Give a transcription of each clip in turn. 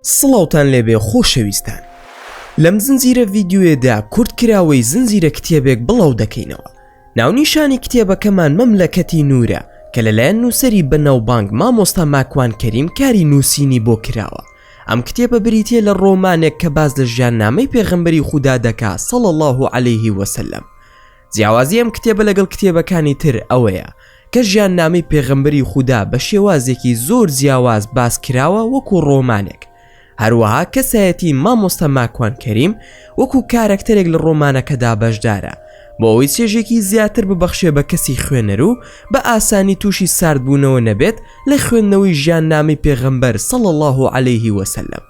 سڵاوتان لێبێ خۆشەویستان. لەم زنجیرە ڤیدیۆیەدا کورتکراوەی زنجیرە کتێبێک بڵاو دەکەینەوە. ناونیشانی کتێبەکەمان مەملەکەتی نورە کە لەلایەن نووسەری بەناوبانگ مامۆستا ماکوان کەریم کاری نووسینی بۆ کراوە. ئەم کتێبە بریتیە لە ڕۆمانێک کە باز لە ژیاننامەی پێغەمبەری خودا دەکات صلی الله علیه وسلم. جیاوازی ئەم کتێبە لەگەڵ کتێبەکانی تر ئەوەیە کە ژیاننامەی پێغەمبەری خودا بە شێوازێکی زۆر جیاواز باس کراوە وەکو ڕۆمانێک. هەروەها کەسایەتی مامۆستا ماکوان کەریم وەکو کارەکتەرێک لە ڕۆمانەکەدا بەشدارە بۆ ئەوەی چێژێکی زیاتر ببەخشێ بە کەسی خوێنەر و بە ئاسانی تووشی ساردبوونەوە نەبێت لە خوێندنەوەی ژیاننامەی پێغەمبەر صلی الله علیه وسلم.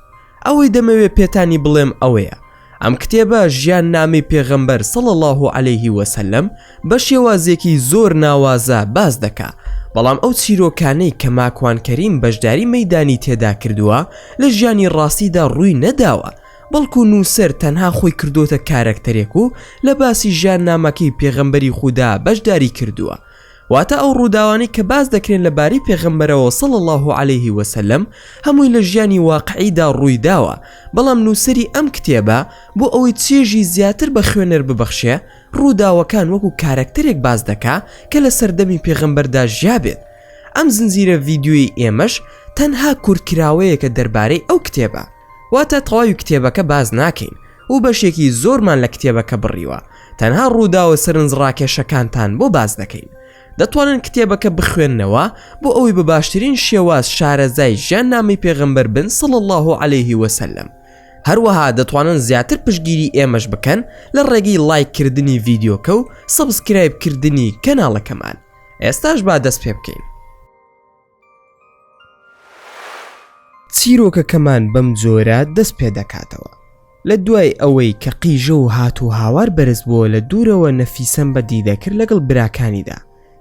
ئەوەی دەمەوێت پێتانی بڵێم ئەوەیە ئەم کتێبە ژیاننامەی پێغەمبەر صلی الله علیه وسلم بە شێوازێکی زۆر ناوازە باز دەکات، بەڵام ئەو چیرۆکانەی کە ماکوان کەریم بەشداری مەیدانی تێدا کردووە لە ژیانی ڕاستیدا ڕووی نەداوە، بەڵکو نووسەر تەنها خۆی کردوتە کارەکتەرێک و لە باسی ژیاننامەکەی پێغەمبەری خودا بەشداری کردووە. واتە ئەو ڕووداوانی کە باز دەکرێن لەبارەی پێغەمبەرەوە صلی الله علیه وسلم هەمووی لە ژیانی واقعیدا ڕووی داوە، بەڵام نووسەری ئەم کتێبە بۆ ئەوەی چێژی زیاتر بە خوێنەر ببەخشێ ڕووداوەکان وەکو کارەکتەرێک باز دەکا کە لە سەردەمی پێغەمبەردا ژیابێت. ئەم زنجیرە ڤیدیۆی ئێمەش تەنها کورتکراوەیەکە دەربارەی ئەو کتێبە، واتە تەواوی کتێبەکە باز ناکەین و بەشێکی زۆرمان لە کتێبەکە بڕیوە، تەنها ڕووداوە سەرنجڕاکێشەکانتان بۆ باز دەکەین. دەتوانن کتێبەکە بخوێننەوە بۆ ئەوەی بە باشترین شێواز شارەزای ژیاننامەی پێغەمبەر بن صلی الله علیه وسلم. هەروەها دەتوانن زیاتر پشتگیری ئێمەش بکەن لە ڕێگەی لایککردنی ڤیدیۆکە و سەبسکرایبکردنی کەناڵەکەمان. ئێستاش با دەست پێ بکەین. چیرۆکەکەمان بەم جۆرە دەست پێ دەکاتەوە. لە دوای ئەوەی کە قیژە و هات و هاوار بەرز بووە لە دوورەوە نەفیسەم بەدی دەکرد لەگەڵ براکانیدا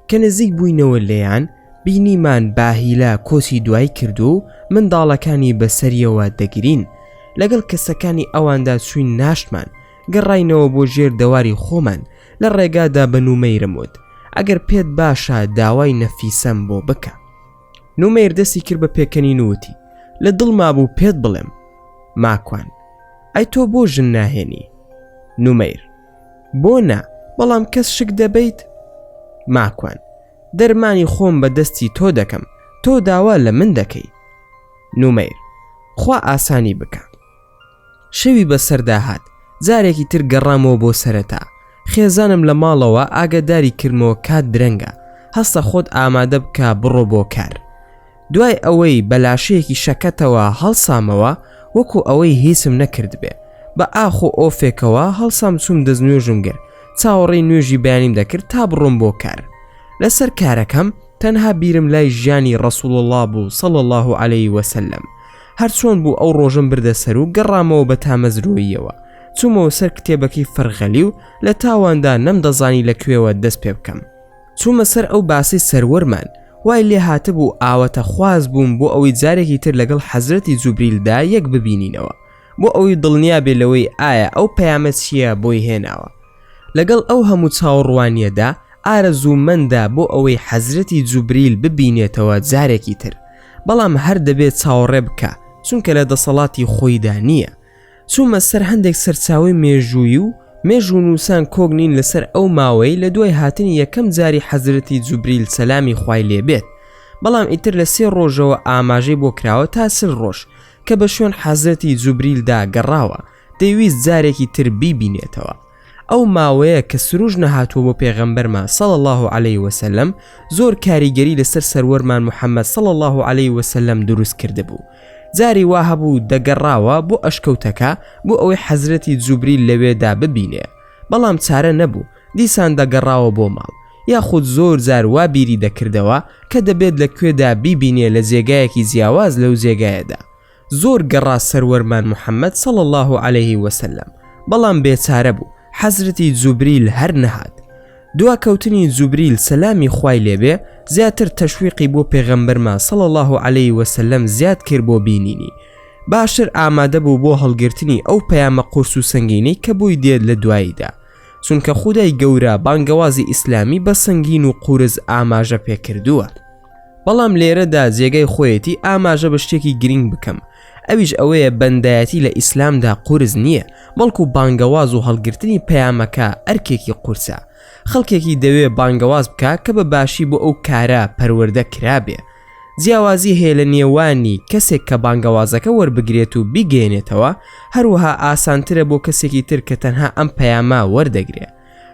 کە نزیک بووینەوە لێیان بینیمان باهیلا کۆسی دوای کردو و منداڵەکانی بەسەریەوە دەگرین. لەگەڵ کەسەکانی ئەواندا چوین ناشتمان، گەڕاینەوە بۆ ژێر دەواری خۆمان. لە ڕێگادا بە نومەیرم وت ئەگەر پێت باشە داوای نەفیسەم بۆ بکە. نومەیر دەستی کرد بە پێکەنی نووتی لە دڵما بوو پێت بڵێم. ماکوان: ئەی تۆ بۆ ژن ناهێنی؟ نومەیر: بۆ نا، بەڵام کەس شک دەبیت؟ ماکوان: دەرمانی خۆم بە دەستی تۆ دەکەم، تۆ داوا لە من دەکەی. نومەیر: خوا ئاسانی بکە. شەوی بەسەردا هات، جارێکی تر گەڕامەوە بۆ سەرەتا. خێزانم لە ماڵەوە ئاگاداری کردمەوە کات درەنگە، هەستە خۆت ئامادە بکە بڕۆ بۆ کار. دوای ئەوەی بەلاشەیەکی شەکەتەوە هەڵسامەوە وەکو ئەوەی هیچم نەکرد بێ، بە ئاخ و ئۆفێکەوە هەڵسام چوم دەستنوێژم گر، چاوەڕێی نوێژی بەیانیم دەکرد تا بڕۆم بۆ کار. لەسەر کارەکەم تەنها بیرم لای ژیانی ڕەسوڵ الله بوو صلی الله علیه وسلم. هەرچۆن بوو ئەو ڕۆژم بردە سەر و گەڕامەوە بە تامەزرۆییەوە. چوومەوە سەر کتێبەکەی فەرغەلی و لە تاواندا نەمدەزانی لەکوێوە دەست پێ بکەم. چوومە سەر ئەو باسی سەروەرمان، وای لێ هاتبوو ئاوەتە خواز بووم بۆ ئەوەی جارێکی تر لەگەڵ حەزرەتی جوبریلدا یەک ببینینەوە، بۆ ئەوەی دڵنیا بێ لەوەی ئایا ئەو پەیامەت چییە بۆی هێناوە. لەگەڵ ئەو هەموو چاوەڕوانیەدا ئارەزوومەندە بۆ ئەوەی حەزرەتی جوبریل ببینێتەوە جارێکی تر، بەڵام هەر دەبێت چاوەڕێ بکە چونکە لە دەسەڵاتی خۆیدا نییە. چوومە سەر هەندێک سەرچاوی مێژووی و مێژوو نووسان کۆگنین لەسەر ئەو ماوەی لە دوای هاتنی یەکەم جاری حەزرەتی جوبریل سەلامی خوای لێبێت، بەڵام ئیتر لە 3 ڕۆژەوە ئاماژەی بۆ کراوە تا 30 ڕۆژ کە بە شوێن حەزرەتی جوبریلدا گەڕاوە، دەیویست جارێکی تر بیبینێتەوە. ئەو ماوەیە کە سروژ نەهاتووە بۆ پێغەمبەرمان صلی الله علیه وسلم زۆر کاریگەری لەسەر سەروەرمان محەممەد صلی الله علیه وسلم دروست کرده بوو. جاری وا هەبوو دەگەڕاوە بۆ ئەشکەوتەکە بۆ ئەوەی حەزرەتی جوبریل لەوێدا ببینێ، بەڵام چارە نەبوو، دیسان دەگەڕاوە بۆ ماڵ، یاخود زۆر جار وا بیری دەکردەوە کە دەبێت لەکوێدا بیبینێ لە جێگایەکی جیاواز لەو جێگایەدا. زۆر گەڕا سەروەرمان محەممەد صلی الله علیه وسلم، بەڵام بێچارە بوو، حەزرەتی جوبریل هەر نەهات. دواکەوتنی جوبریل سەلامی خوای لێبێ زیاتر تەشویقی بۆ پێغەمبەرمان صلی الله علیه وسلم زیاد کرد بۆ بینینی. باشتر ئامادە بوو بۆ هەڵگرتنی ئەو پەیامە قورس و سەنگینەی کە بووی دێت لە دواییدا، چونکە خودای گەورە بانگەوازی ئیسلامی بە سەنگین و قورس ئاماژە پێکردووە. بەڵام لێرەدا جێگەی خۆیەتی ئاماژە بە شتێکی گرنگ بکەم. ئەویش ئەوەیە بەندایەتی لە ئیسلامدا قورس نییە، بەڵکو بانگەواز و هەڵگرتنی پەیامەکە ئەرکێکی قورسە. خەڵکێکی دەوێت بانگەواز بکە کە بە باشی بۆ ئەو کارە پەروەردە کرابێ. جیاوازی هەیە لە نێوانی کەسێک کە بانگەوازەکە وەربگرێت و بیگەێنێتەوە، هەروەها ئاسانترە بۆ کەسێکی تر کە تەنها ئەم پەیامە وەردەگرێ.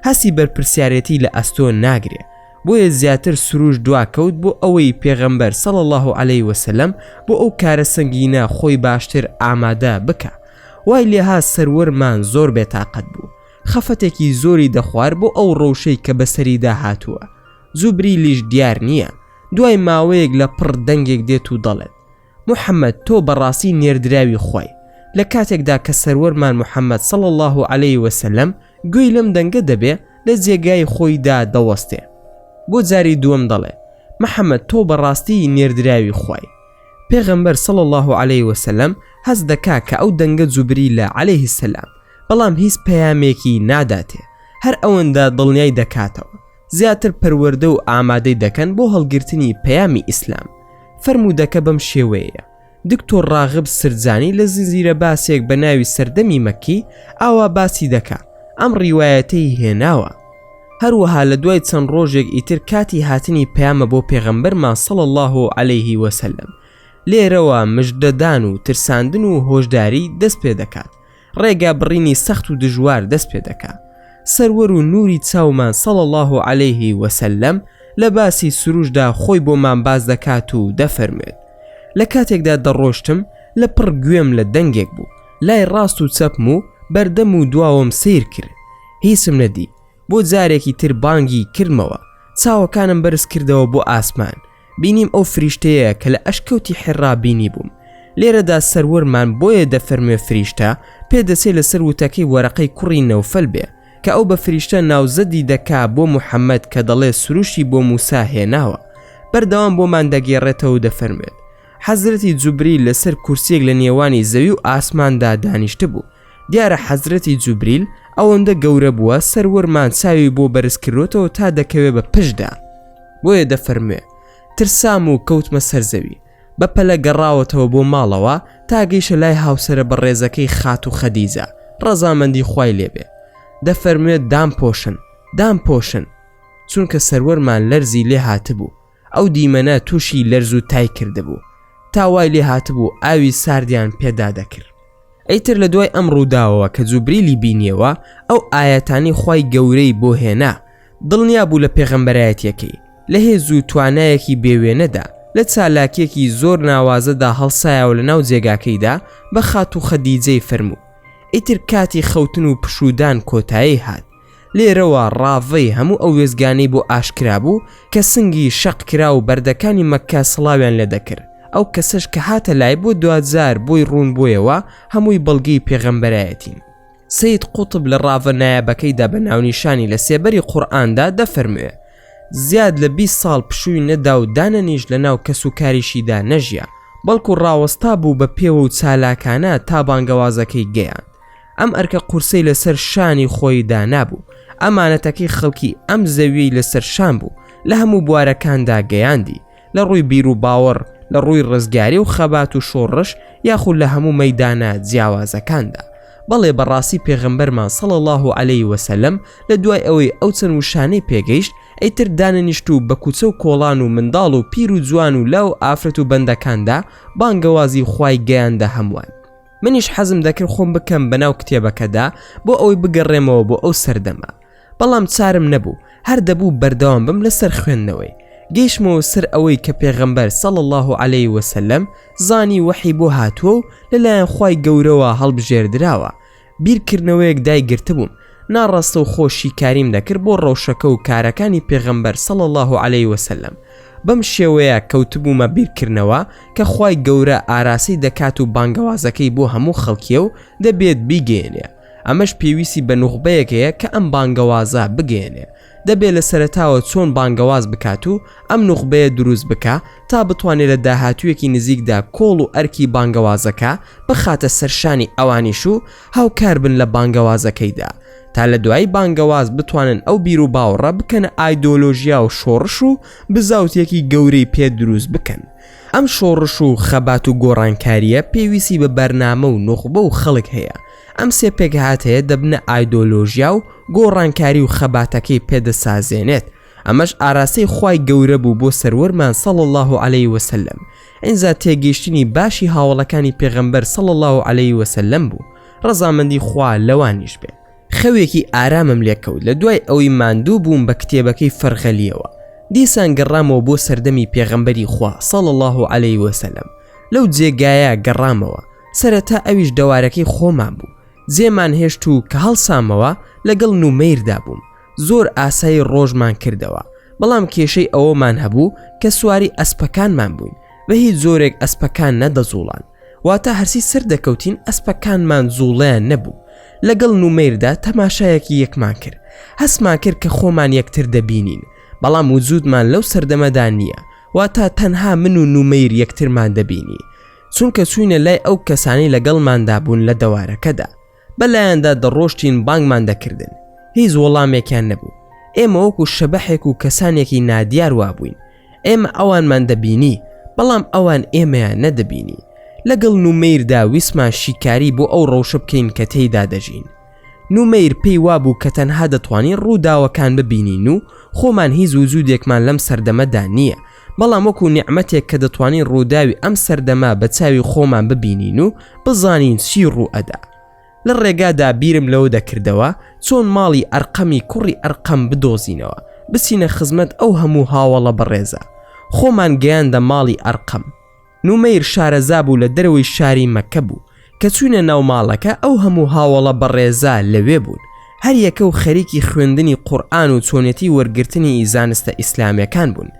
هەستی بەرپرسیارەتی لە ئەستۆ ناگرێ، بۆیە زیاتر سروش دواکەوت بۆ ئەوەی پێغەمبەر صلی الله علیه وسلم بۆ ئەو کارە سنگینە خۆی باشتر ئامادە بکە. وای لێها سەروەرمان زۆر بێتاقەت بوو، خەفەتێکی زۆری دەخوار بۆ ئەو ڕەوشەی کە بەسەریدا هاتووە. زوبریلیش دیار نییە. دوای ماوەیەک لە پڕ دەنگێک دێت و دەڵێت: محەممەد تۆ بەڕاستی نێردراوی خۆی. لە کاتێکدا کە سەروەرمان محەممەد صلی الله علیه وسلم گوێی لەم دەنگە دەبێ، لە جێگای خۆیدا دەوەستێ. بۆ جاری دووەم دەڵێ: محەممەد تۆ بەڕاستی نێردراوی خۆی. پێغەمبەر صلی الله علیه وسلم هەست دەکا کە ئەو دەنگە جوبریلە عەلەیه السەلام، بەڵام هیچ پەیامێکی ناداتێ. هەر ئەوەندە دڵنیای دەکاتەوە، زیاتر پەروەردە و ئامادەی دەکەن بۆ هەڵگرتنی پەیامی ئیسلام. فەرموودەکە بەم شێوەیە: دکتۆر ڕاغب سرجانی لە زنجیرە باسێک بە ناوی سەردەمی مەکی ئاوا باسی دەکا. ئەم ڕیوایەتەی هێناوە. هەروەها لە دوای چەند ڕۆژێک ئیتر کاتی هاتنی پەیامە بۆ پێغەمبەرمان صلی الله علیه وسلم. لێرەوە مژدەدان و ترساندن و هۆشداری دەست پێ دەکات. ڕێگا بڕینی سەخت و دژوار دەست پێ دەکات. سەروەر و نوری چاومان صلی الله علیه وسلم لە باسی سروشدا خۆی بۆمان باز دەکات و دەفەرمێت: لە کاتێکدا دەڕۆشتم لە پڕ گوێم لە دەنگێک بوو، لای ڕاست و چەپم و بەردەم و دواوم سیر کرد، هیچم نەدی. بۆ جارێکی تر بانگی کردمەوە، چاوەکانم بەرز کردەوە بۆ ئاسمان، بینیم ئەو فریشتەیە کە لە ئەشکەوتی حێڕا بینی بووم. لێرەدا سەروەرمان بۆیە دەفەرمێ فریشتە پێدەچێت لەسەر وتەکەی وەرەقەی کوڕی نەوفەل بێ کە ئەو بە فریشتە ناوزەدی دەکا بۆ محەممەد کە دەڵێ سروشی بۆ موسا هێناوە. بەردەوام بۆمان دەگێڕێتەوە و دەفەرمێت: حەزرەتی جوبریل لەسەر کورسیەک لە نێوانی زەوی و ئاسماندا دانیشتە بوو. دیارە حەزرەتی جوبریل ئەوەندە گەورە بووە سەروەرمان چاوی بۆ بەرز کردوتەوە تا دەکەوێت بە پشدا. بۆیە دەفەرمێ: ترسام و کەوتمە سەرزەوی، بەپەلە گەڕاوەتەوە بۆ ماڵەوە تا گەیشە لای هاوسەرە بەڕێزەکەی خات و خەدیجە ڕەزامەندی خوای لێبێ. دەفەرمێت: دامپۆشن، چونکە سەروەرمان لەرزی لێ هاتبوو. ئەو دیمەنە تووشی لەرز و تای کردبوو، تاوای لێ هاتبوو ئاوی ساردیان پێدا دەکرد. ئەیتر لە دوای ئەم ڕووداوەوە کە جوبریلی بینیەوە ئەو ئاەتانی خوای گەورەی بۆ هێنا، دڵنیا بوو لە پێغەمبەرایەتیەکەی. لە هێز و توانایەکی بێوێنەدا لە چالاکیەکی زۆر ناوازەدا هەڵسایەوە لە ناو جێگاکەیدا بە خات و خەدیجەی فەرموو. ئیتر کاتی خەوتن و پشودان کۆتایی هات. لێرەوە ڕاڤەی هەموو ئەو وێزگانەی بۆ ئاشکرا بوو کە سنگی شەق کرا و بەردەکانی مەککە سڵاویان لێ دەکرد. ئەو کەسەش کە هاتە لای بۆ 2000 بۆی ڕوون بۆیەوە هەمووی بەڵگەی پێغەمبەرایەتین. سید قوتب لە ڕاڤە نایابەکەیدا بە ناونیشانی لە سێبەری قورئاندا دەفەرموێ: زیاد لە 20 ساڵ پشووی نەدا و دانەنیش لە ناو کەس و کاریشیدا نەژیا، بەڵکو ڕاوەستا بوو بە پێوە و چالاکانە تا بانگەوازەکەی گەیاند. ئەم ئەرکە قورسەی لەسەر شانی خۆیدا نابوو، ئەمانەتەکەی خەڵکی ئەم زەویەی لەسەر شان بوو، لە هەموو بوارەکاندا گەیاندی، لە ڕووی بیر و باوەڕ، لە ڕووی ڕزگاری و خەبات و شۆڕش، یاخود لە هەموو مەیدانە جیاوازەکاندا. بەڵێ بەڕاستی پێغەمبەرمان صلی الله علیه وسلم لە دوای ئەوەی ئەو چەند وشانەی پێگەیشت، ئەیتر دانەنیشت و بە کوچە و کۆڵان و منداڵ و پیر و جوان و لاو ئافرەت و بەندەکاندا بانگەوازی خوای گەیاندە هەمووان. منیش حەزم دەکرد خۆم بکەم بەناو کتێبەکەدا بۆ ئەوەی بگەڕێمەوە بۆ ئەو سەردەما، بەڵام چارم نەبوو، هەر دەبوو بەردەوام بم لەسەر خوێندنەوەی. گەیشتمەوە سەر ئەوەی کە پێغەمبەر صلی الله علیه وسلم زانی وحی بۆ هاتووە و لەلایەن خوای گەورەوە هەڵبژێردراوە. بیرکردنەوەیەک دایگرتبووم، ناڕاستە و خۆشی کاریم دەکرد بۆ ڕەوشەکە و کارەکانی پێغەمبەر صلی الله علیه وسلم. بەم شێوەیە کەوتبوومە بیرکردنەوە کە خوای گەورە ئاراسی دەکات و بانگەوازەکەی بۆ هەموو خەڵکیە و دەبێت بیگەێنێ. ئەمەش پێویستی بە نوخبەیەکەیە کە ئەم بانگەوازە بگەێنێ. دەبێت لە سەرەتاوە چۆن بانگەواز بکات و ئەم نوخبەیە دروست بکە تا بتوانێت لە داهاتوویەکی نزیکدا کۆڵ و ئەرکی بانگەوازەکە بخاتە سەرشانی ئەوانیش و هاوکار بن لە بانگەوازەکەیدا تا لە دوای بانگەواز بتوانن ئەو بیر و باوەڕە بکەنە ئایدۆلۆژیا و شۆڕش و بزاوتێکی گەورەی پێ دروست بکەن. ئەم شۆڕش و خەبات و گۆڕانکاریە پێویستی بە بەرنامە و نوخبە و خەڵک هەیە. ئەم سێ پێکهات هەیە دەبنە ئایدۆلۆژیا و گۆڕانکاری و خەباتەکەی پێدەسازێنێت. ئەمەش ئاراستەی خوای گەورە بوو بۆ سەروەرمان صلی الله علیه وسلم. ئینجا تێگەیشتنی باشی هاوڵەکانی پێغەمبەر صلی الله علیه وسلم بوو. ڕەزامەندی خوا لەوانیش بێ. خەوێکی ئارامم لێکەوت لە دوای ئەوەی ماندوو بووم بە کتێبەکەی فەرغەلیەوە. دیسان گەڕامەوە بۆ سەردەمی پێغەمبەری خوا صلی الله علیه وسلم. لەو جێگایە گەڕامەوە. سەرەتا ئەویش دەوارەکەی خۆمان بوو. جێمان هێشت و کە هەڵسامەوە لەگەڵ نومەیردا بووم. زۆر ئاسایی ڕۆژمان کردەوە، بەڵام کێشەی ئەوەمان هەبوو کە سواری ئەسپەکانمان بووین. بە هیچ زۆرێک ئەسپەکان نەدەزوڵان، واتە هەرسی سەر دەکەوتین ئەسپەکانمان زوڵیان نەبوو. لەگەڵ نومەیردا تەماشایەکی یەکمان کرد. هەستمان کرد کە خۆمان یەکتر دەبینین، بەڵام وجودمان لەو سەردەمەدا نییە، واتە تەنها من و نومەیر یەکترمان دەبینی. چونکە چوینە لای ئەو کەسانی لەگەڵماندا بوون لە دەوارەکەدا. بەلایەندا دەڕۆشتین بانگمان دەکردن. هیچ وەڵامێکیان نەبوو. ئێمە وەکو شەبەحێک و کەسانێکی نادیار وابووین. ئێمە ئەوانمان دەبینی، بەڵام ئەوان ئێمەیان نەدەبینی. لەگەڵ نومەیردا ویسمان شیکاری بۆ ئەو ڕەوشە بکەین کە تێیدا دەژین. نومەیر پێی وابوو کە تەنها دەتوانین ڕووداوەکان ببینین و خۆمان هیچ وجودێکمان لەم سەردەمەدا نییە، بەڵام وەکو نیعمەتێک کە دەتوانین ڕووداوی ئەم سەردەما بە چاوی خۆمان ببینین و بزانین چی ڕوئەدا. لە ڕێگادا بیرم لەوە دەکردەوە چۆن ماڵی ئەرقەمی کوڕی ئەرقەم بدۆزینەوە، بچینە خزمەت ئەو هەموو هاوڵە بەڕێزە. خۆمان گەیاندە ماڵی ئەرقەم. نومەیر شارەزا بوو لە دەرەوەی شاری مەکە بوو. کە چوونە ناو ماڵەکە ئەو هەموو هاوڵە بەڕێزە لەوێ بوون. هەر یەکە و خەریکی خوێندنی قورئان و چۆنێتی وەرگرتنی زانستە ئیسلامیەکان بوون.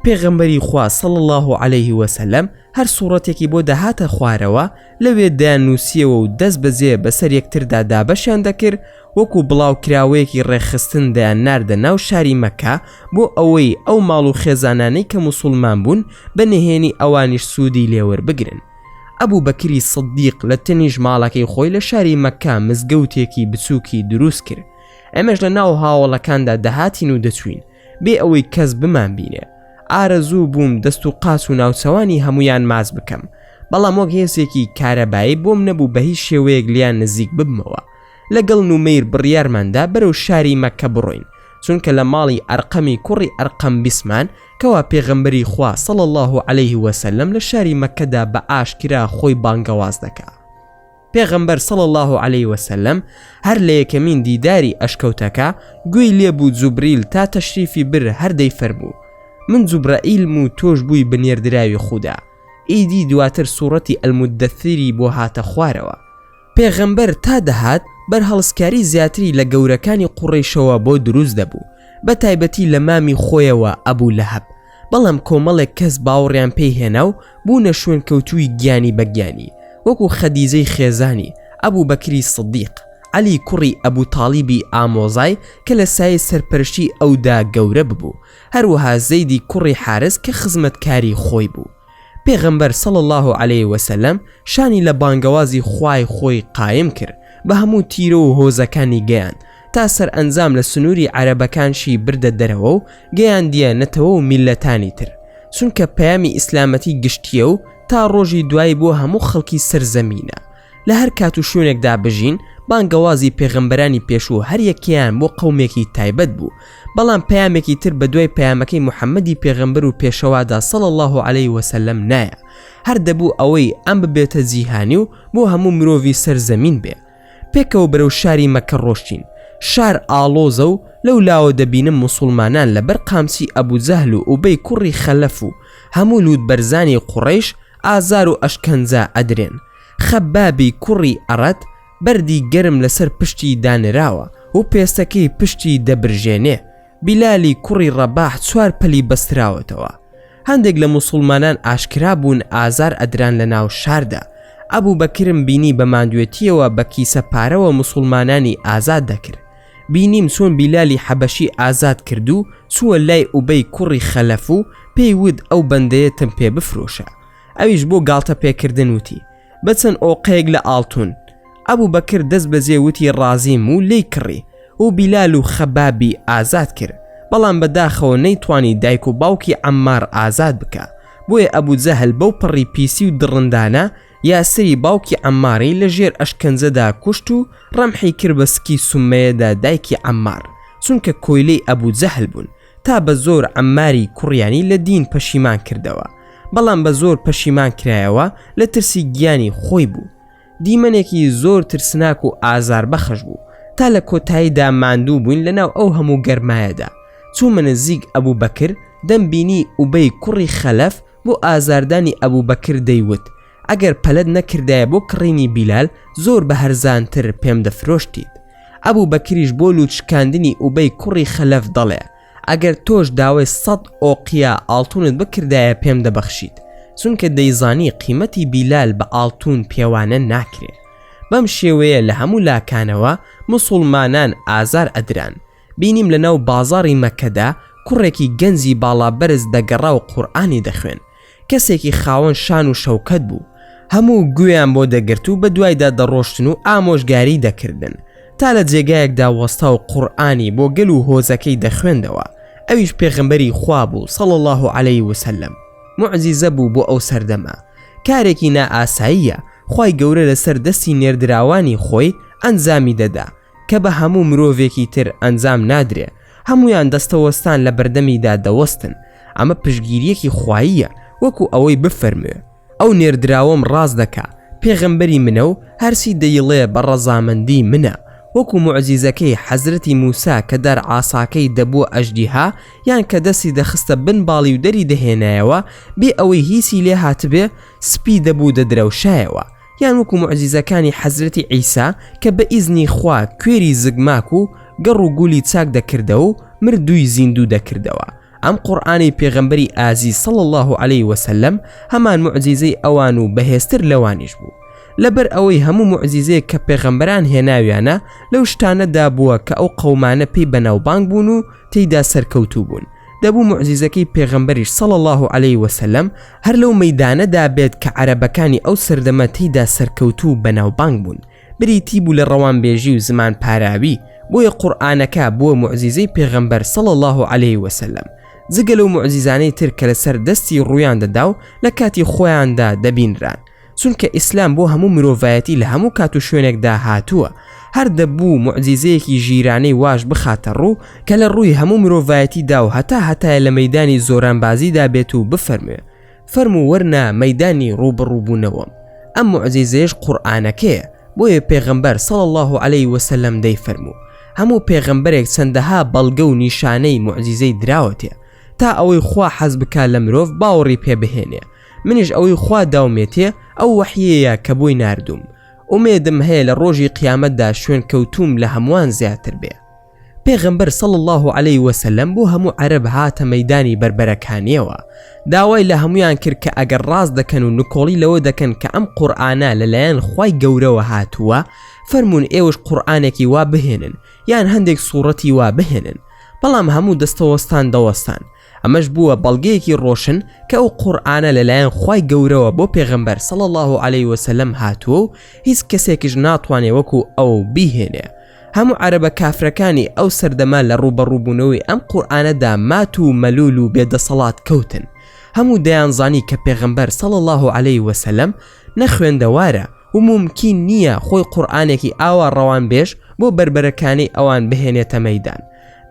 پێغەمبەری خوا صلی الله علیه وسلم هەر سوورەتێکی بۆ دەهاتە خوارەوە لەوێ دانووسیەوە و دەست بەجێ بەسەر یەکتردا دابەشیان دەکرد، وەکو بڵاوکراوەیەکی ڕێخستن دەیان ناردە ناو شاری مەکە بۆ ئەوەی ئەو ماڵ و خێزانانەی کە موسڵمان بوون بە نهێنی ئەوانیش سوودی لێوەربگرن. ئەبوو بەکری سدیق لە تەنیش ماڵەکەی خۆی لە شاری مەکە مزگەوتێکی بچووکی دروست کرد. ئەمەش لە ناو هاوڵەکاندا دەهاتین و دەچوین بێ ئەوەی کەس بمان بینێ. ئارەزوو بووم دەست و قاچ و ناوچەوانی هەمویان ماز بکەم، بەڵام وەک هێزێکی کارەبایی بۆم نەبوو بە هیچ شێوەیەک لیان نزیک ببمەوە. لەگەڵ نومەیر بڕیارماندا بەرەو شاری مەکە بڕۆین، چونکە لە ماڵی ئەرقەمی کوڕی ئەرقەم بیسمان کەوا پێغەمبەری خوا صلی الله علیه وسلم لە شاری مەکەدا بە ئاشکرا خۆی بانگەواز دەکا. پێغەمبەر صلی الله علیه وسلم هەر لە یەکەمین دیداری ئەشکەوتەکە گوێی لێبوو جوبریل تا تەشریفی بر هەردەی فەرموو: من جوبرائیلم و تۆش بووی بنێردراوی خودا. ئیدی دواتر سوورەتی ئەلمودەثیری بۆ هاتە خوارەوە. پێغەمبەر تا دەهات بەرهەڵسکاری زیاتری لە گەورەکانی قوڕیشەوە بۆ دروست دەبوو، بە تایبەتی لە مامی خۆیەوە ئەبوو لەهەب، بەڵام کۆمەڵێک کەس باوەڕیان پێی هێنا و بوونە شوێن کەوتووی گیانی بەگیانی، وەکو خەدیجەی خێزانی، ئەبوو بەکری سدیق، علی کوڕی ئەبوو تاڵیبی ئامۆزای کە لە سایە سەرپەرشتی ئەودا گەورە ببوو، هەروەها زەیدی کوڕی حارس کە خزمەتکاری خۆی بوو. پێغەمبەر صلی الله علیه وسلم شانی لە بانگەوازی خوای خۆی قایم کرد، بە هەموو تیرە و هۆزەکانی گەیان تا سەر ئەنجام لە سنووری عەرەبەکانشی بردە دەرەوە و گەیاندیە نەتەوە و میلەتانی تر، چونکە پەیامی ئیسلامەتی گشتیە و تا ڕۆژی دوای بۆ هەموو خەڵکی سەرزەمینە. لە هەر کات و شوێنێکدا بژین بانگەوازی پێغەمبەرانی پێشوو هەر یەکیان بۆ قەومێکی تایبەت بوو، بەڵام پەیامێکی تر بە دوای پەیامەکەی محەممەدی پێغەمبەر و پێشەوادا صلی الله علیه وسلم نایە، هەر دەبوو ئەوەی ئەم ببێتە جیهانی و بۆ هەموو مرۆڤی سەرزەمین بێ. پێکەوە بەرەو شاری مەکە ڕۆشتین. شار ئاڵۆزە و لەو لاوە دەبینم موسڵمانان لەبەر قامچی ئەبوو جەهل و ئوبەی کوڕی خەلەف و هەموو لوت بەرزانی قوڕیش ئازار و ئەشکەنجە ئەدرێن. خەبابی کوڕی ئەڕەت بەردی گەرم لەسەر پشتی دانراوە و پێستەکەی پشتی دەبرژێنێ. بیلالی کوڕی ڕەباح 4 پەلی بەستراوەتەوە. هەندێک لە موسڵمانان ئاشکرا بوون ئازار ئەدران لە ناو شاردا. ئەبوو بەکرم بینی بە ماندوێتیەوە بە کیسە پارەوە موسڵمانانی ئازاد دەکرد. بینیم چۆن بیلالی حەبەشی ئازاد کرد و چووە لای ئوبەی کوڕی خەلەف و پێی ود ئەو بەندەیەتم پێ بفرۆشە. ئەویش بۆ گاڵتە پێکردن وتی بەچەند ئۆقەیەک لە ئاڵتون. ئەبوو بەکر دەست بەجێ وتی ڕازیم و لی کڕی و بیلال و خەبابی ئازاد کرد، بەڵام بەداخەوە نەیتوانی دایک و باوکی عەمار ئازاد بکە. بۆیە ئەبوو جەهل بەو پڕی پیسی و دڕندانە یاسری باوکی عەماری لە ژێر ئەشکەنجەدا کوشت و ڕەمحی کرد بە سکی سومەیەدا دایکی عەمار، چونکە کۆیلەی ئەبوو جەهل بوون تا بە زۆر عەماری کوڕیانی لە دین پەشیمان کردەوە، بەڵام بە زۆر پەشیمان کرایەوە لە ترسی گیانی خۆی بوو. دیمەنێکی زۆر ترسناک و ئازار بەخش بوو تا لە کۆتاییدا ماندوو بووین لەناو ئەو هەموو گەرمایەدا. چوومە نزیک ئەبوو بەکر، دەمبینی ئوبەی کوڕی خەلەف بۆ ئازاردانی ئەبوو بەکر دەیوت ئەگەر پەلەت نەکردایە بۆ کڕینی بیلال زۆر بە هەرزانتر پێم دەفرۆشتیت. ئەبوو بەکریش بۆ لوچکاندنی ئوبەی کوڕی خەلەف دەڵێ ئەگەر تۆش داوای 100 ئۆقیا ئاڵتونت بکردایە پێم دەبەخشیت، چونکە دەیزانی قیمەتی بیلال بە ئاڵتون پێوانە ناکرێت. بەم شێوەیە لە هەموو لاکانەوە موسڵمانان ئازار ئەدران. بینیم لەناو بازاڕی مەکەدا کوڕێکی گەنجی باڵا بەرز دەگەڕا و قورئانی دەخوێن، کەسێکی خاوەن شان و شەوکەت بوو. هەموو گوێیان بۆ دەگرت و بە دوایدا دەڕۆشتن و ئامۆژگاری دەکردن تا لە جێگایەکدا وەستا و قورئانی بۆ گەل و هۆزەکەی دەخوێندەوە. ئەویش پێغەمبەری خوا بوو صلی الله علیه وسلم. معجزە بوو بۆ ئەو سەردەما، کارێکی نائاساییە خوای گەورە لەسەر دەستی نێردراوانی خۆی ئەنجامی دەدا کە بە هەموو مرۆڤێکی تر ئەنجام نادرێ. هەمویان دەستەوەستان لە بەردەمیدا دەوەستن. ئەمە پشگیریەکی خواییە، وەکو ئەوەی بفەرموێ ئەو نێردراوەم ڕاز دەکا، پێغەمبەری منە و هەرسی دەیڵێ بە ڕەزامەندی منە، وەکو معجیزەکەی حەزرەتی موسا کە دەر عاساکەی دەبووە ئەژدیها یان کە دەستی دەخستە بن باڵی و دەری دەهێنایەوە بێ ئەوەی هیچی لێ هاتبێ سپی دەبوو دەدرەوشایەوە، یان وەکو معجیزەکانی حەزرەتی عیسا کە بە ئیزنی خوا کوێری زگماک و گەڕ و گولی چاک دەکردەوە و مردووی زیندوو دەکردەوە. ئەم قورئانی پێغەمبەری ئازیز صلی الله علیه وسلم هەمان معجیزەی ئەوان و بەهێزتر لەوانیش بوو. لەبەر ئەوەی هەموو معجیزەیەک کە پێغەمبەران هێناویانە لەو شتانەدا بووە کە ئەو قەومانە پێی بەناوبانگ بوون و تێیدا سەرکەوتوو بوون. دەبوو معجیزەکەی پێغەمبەریش صلی الله علیه وسلم هەر لەو مەیدانەدا بێت کە عەرەبەکانی ئەو سەردەمە تێیدا سەرکەوتوو بەناوبانگ بوون. بریتی بوو لە ڕەوانبێژی و زمان پاراوی، بۆیە قورئانەکە بووە معجیزەی پێغەمبەر صلی الله علیه وسلم. جگە لەو معجیزانەی تر کە لەسەر دەستی ڕوویان دەدا و لە کاتی خۆیاندا دەبینران، چونکە ئیسلام بۆ هەموو مرۆڤایەتی لە هەموو کات و شوێنێکدا هاتووە. هەر دەبوو معجیزەیەکی ژیرانەی واش بخاتە ڕوو کە لە ڕووی هەموو مرۆڤایەتیدا و هەتایە لە مەیدانی زۆرانبازیدا بێت و بفەرموێ فەرموو وەرنە مەیدانی ڕووبڕووبوونەوەم. ئەم معجیزەیەش قورئانەکەیە، بۆیە پێغەمبەر صلی الله علیه وسلم دەیفەرموو هەموو پێغەمبەرێک چەندەها بەڵگە و نیشانەی معجیزەی دراوەتێ تا ئەوەی خوا حەز بکات لە مرۆڤ باوەڕی پێ بهێنێ. منیش ئەوەی خوا داومێتێ ئەو وەحیەیە کە بۆی ناردوم. ئومێدم هەیە لە ڕۆژی قیامەتدا شوێن کەوتوم لە هەمووان زیاتر بێ. پێغەمبەر صلی الله علیه وسلم بۆ هەموو عەرەب هاتە مەیدانی بربەرەکانیەوە. داوای لە هەمویان کرد کە ئەگەر ڕاست دەکەن و نکۆڵی لەوە دەکەن کە ئەم قورئانە لەلایەن خوای گەورەوە هاتووە، فەرموون ئێوەش قورئانێکی وا بهێنن یان هەندێک سوورەتی وا بهێنن. بەڵام هەموو دەستەوەستان دەوەستان. ئەمەش بووە بەڵگەیەکی ڕۆشن کە ئەو قورئانە لەلایەن خوای گەورەوە بۆ پێغەمبەر صلی الله علیه وسلم هاتووە و هیچ کەسێکیش ناتوانێ وەکو ئەو بیهێنێ. هەموو عەرەبە کافرەکانی ئەو سەردەما لە ڕوبەڕووبوونەوەی ئەم قورئانەدا مات و مەلول و بێدەسەڵات کەوتن. هەموو دەیانزانی کە پێغەمبەر صلی الله علیه وسلم نەخوێندەوارە و ممکن نییە خۆی قورئانێکی ئاوا ڕەوان بێش بۆ بربەرەکانی ئەوان بهێنێتە مەیدان.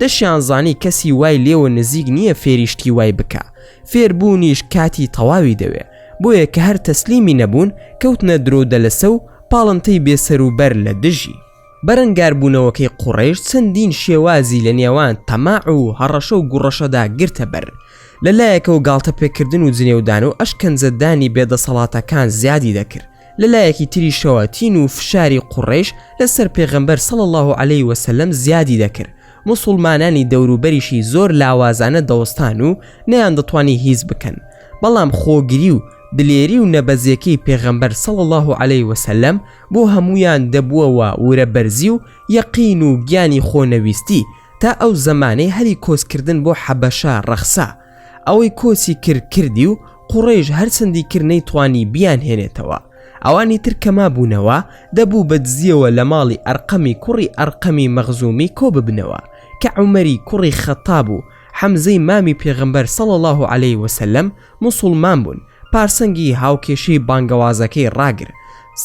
دەشیان زانی کەسی وای لێوە نزیک نییە فێریشتی وای بکە، فێربوونیش کاتی تەواوی دەوێ. بۆیە کە هەر تەسلیمی نەبوون کەوتنە درۆ دەلەسە و پاڵنتەی بێسەروبەر لە دژی. بەرەنگاربوونەوەکەی قوڕیش چەندین شێوازی لە نێوان تەماع و هەڕەشە و گوڕەشەدا گرتە بەر. لەلایەکە و گاڵتە پێکردن و جنێودان و ئەشکەنجەدانی بێدەسەڵاتەکان زیادی دەکرد. لەلایەکی تریشەوە تین و فشاری قوڕیش لەسەر پێغەمبەر صلی الله علیه وسلم زیادی دەکرد. مسلمانانی دەوروبەریشی زۆر لاوازانە دەوەستان و نەیان دەتوانی هیچ بکەن. بەڵام خۆگیری و دلێری و نەبەزیەکەی پێغەمبەر صلی الله علیه وسلم بۆ هەمویان دەبووەوە وورەبەرزی و یەقین و گیانی خۆنەویستی تا ئەو زەمانەی هەری کۆچکردن بۆ حەبەشە ڕەخسا. ئەوەی کۆچی کردی و قوڕیش هەرچەندی کرد نەیتوانی بیان هێنێتەوە. ئەوانی تر کەما بوونەوە دەبوو بە دزیەوە لە ماڵی ئەرقەمی کوڕی ئەرقەمی مەغزومی کۆ ببنەوە کە عومەری کوڕی خەتاب و حەمزەی مامی پێغەمبەر صلی الله عليه وسلم موسڵمان بوون. پارسەنگی هاوکێشی بانگەوازەکەی ڕاگر.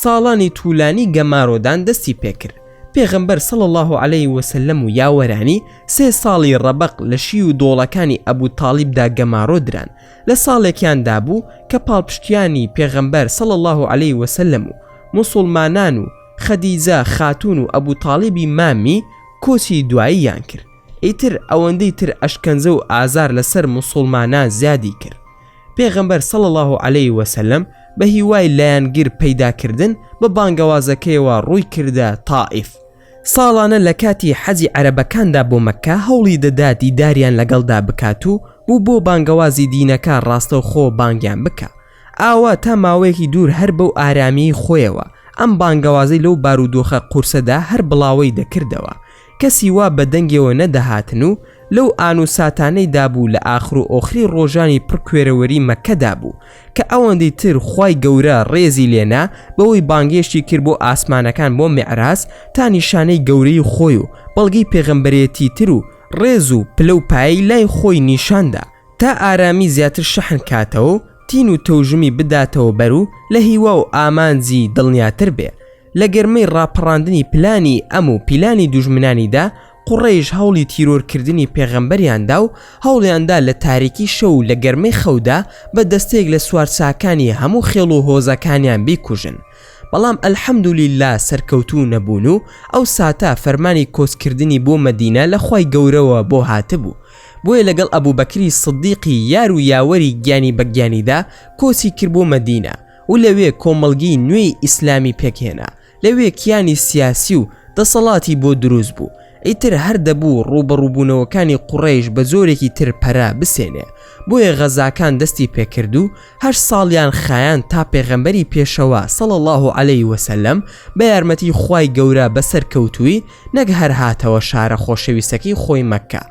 ساڵانی توولانی گەمارۆدان دەستی پێکرد. پێغەمبەر صلی الله عليه وسلم و یاوەرانی 3 ساڵی ڕەبەق لە شی و دۆڵەکانی ئەبوو تاڵیبدا گەمارۆ دران. لە ساڵێکیاندا بوو کە پاڵپشتیانی پێغەمبەر صلی الله عليه وسلم و موسڵمانان و خەدیجە خاتون و ئەبوو تاڵیبی مامی کۆچی دواییان کرد. ئیتر ئەوەندەی تر ئەشکەنجە و ئازار لەسەر موسڵمانان زیادی کرد. پێغەمبەر صلی الله عليه وسلم بە هیوای لایەنگیر پەیداکردن بە بانگەوازەکەیەوە ڕووی کردە تائیف. ساڵانە لە کاتی حەجی عەرەبەکاندا بۆ مەککە هەوڵی دەدا دیداریان لەگەڵدا بکات و بۆ بانگەوازی دینەکە ڕاستەوخۆ بانگیان بکە. ئاوا تا ماوەیەکی دوور هەر بەو ئارامی خۆیەوە ئەم بانگەوازەی لەو بارودۆخە قورسەدا هەر بڵاوەی دەکردەوە. کەسی وا بە دەنگەوە نەدەهاتن و لەو ئان و ساتانەی دابوو لە ئاخر و ئۆخری ڕۆژانی پڕکوێرەوەری مەککەدا بوو کە ئەوەندەی تر خوای گەورە ڕێزی لێنا بەوەی بانگێشتی کرد بۆ ئاسمانەکان بۆ میعراج تا نیشانەی گەورەی خۆی و بەڵگەی پێغەمبەرێتی تر و ڕێز و پلە و پایی لای خۆی نیشاندا تا ئارامی زیاتر شەحن کاتەوە تین و تەوژمی بداتەوە بەرو لە هیوا و ئامانجی دڵنیاتر بێ. لە گەرمەی ڕاپەڕاندنی پلانی ئەم و پیلانی دوژمنانیدا قوڕەیش هەوڵی تیرۆرکردنی پێغەمبەریاندا و هەوڵیاندا لە تاریکی شەو لە گەرمەی خەودا بە دەستێک لە سوارچاکانی هەموو خێڵ و هۆزەکانیان بیکوژن. بەڵام ئەلحەمدولیلا سەرکەوتوو نەبوون و ئەو ساتە فەرمانی کۆچکردنی بۆ مەدینە لە خوای گەورەوە بۆ هاتبوو. بۆیە لەگەڵ ئەبوو بەکری سدیقی یار و یاوەری گیانی بەگیانیدا کۆچی کرد بۆ مەدینە و لەوێ کۆمەڵگی نوێی ئیسلامی پێکهێنا. لەوێ کیانی سیاسی و دەسەڵاتی بۆ دروست بوو. ئیتر هەر دەبوو ڕوبەڕووبوونەوەکانی قوڕەیش بە زۆرێکی تر پەرا بسێنێ. بۆیە غەزاکان دەستی پێکرد و 8 ساڵیان خایان تا پێغەمبەری پێشەوە صلی الله عليه وسلم بە یارمەتی خوای گەورە بەسەر کەوتووی نەک هەر هاتەوە شارە خۆشەویستەکەی خۆی مەککە،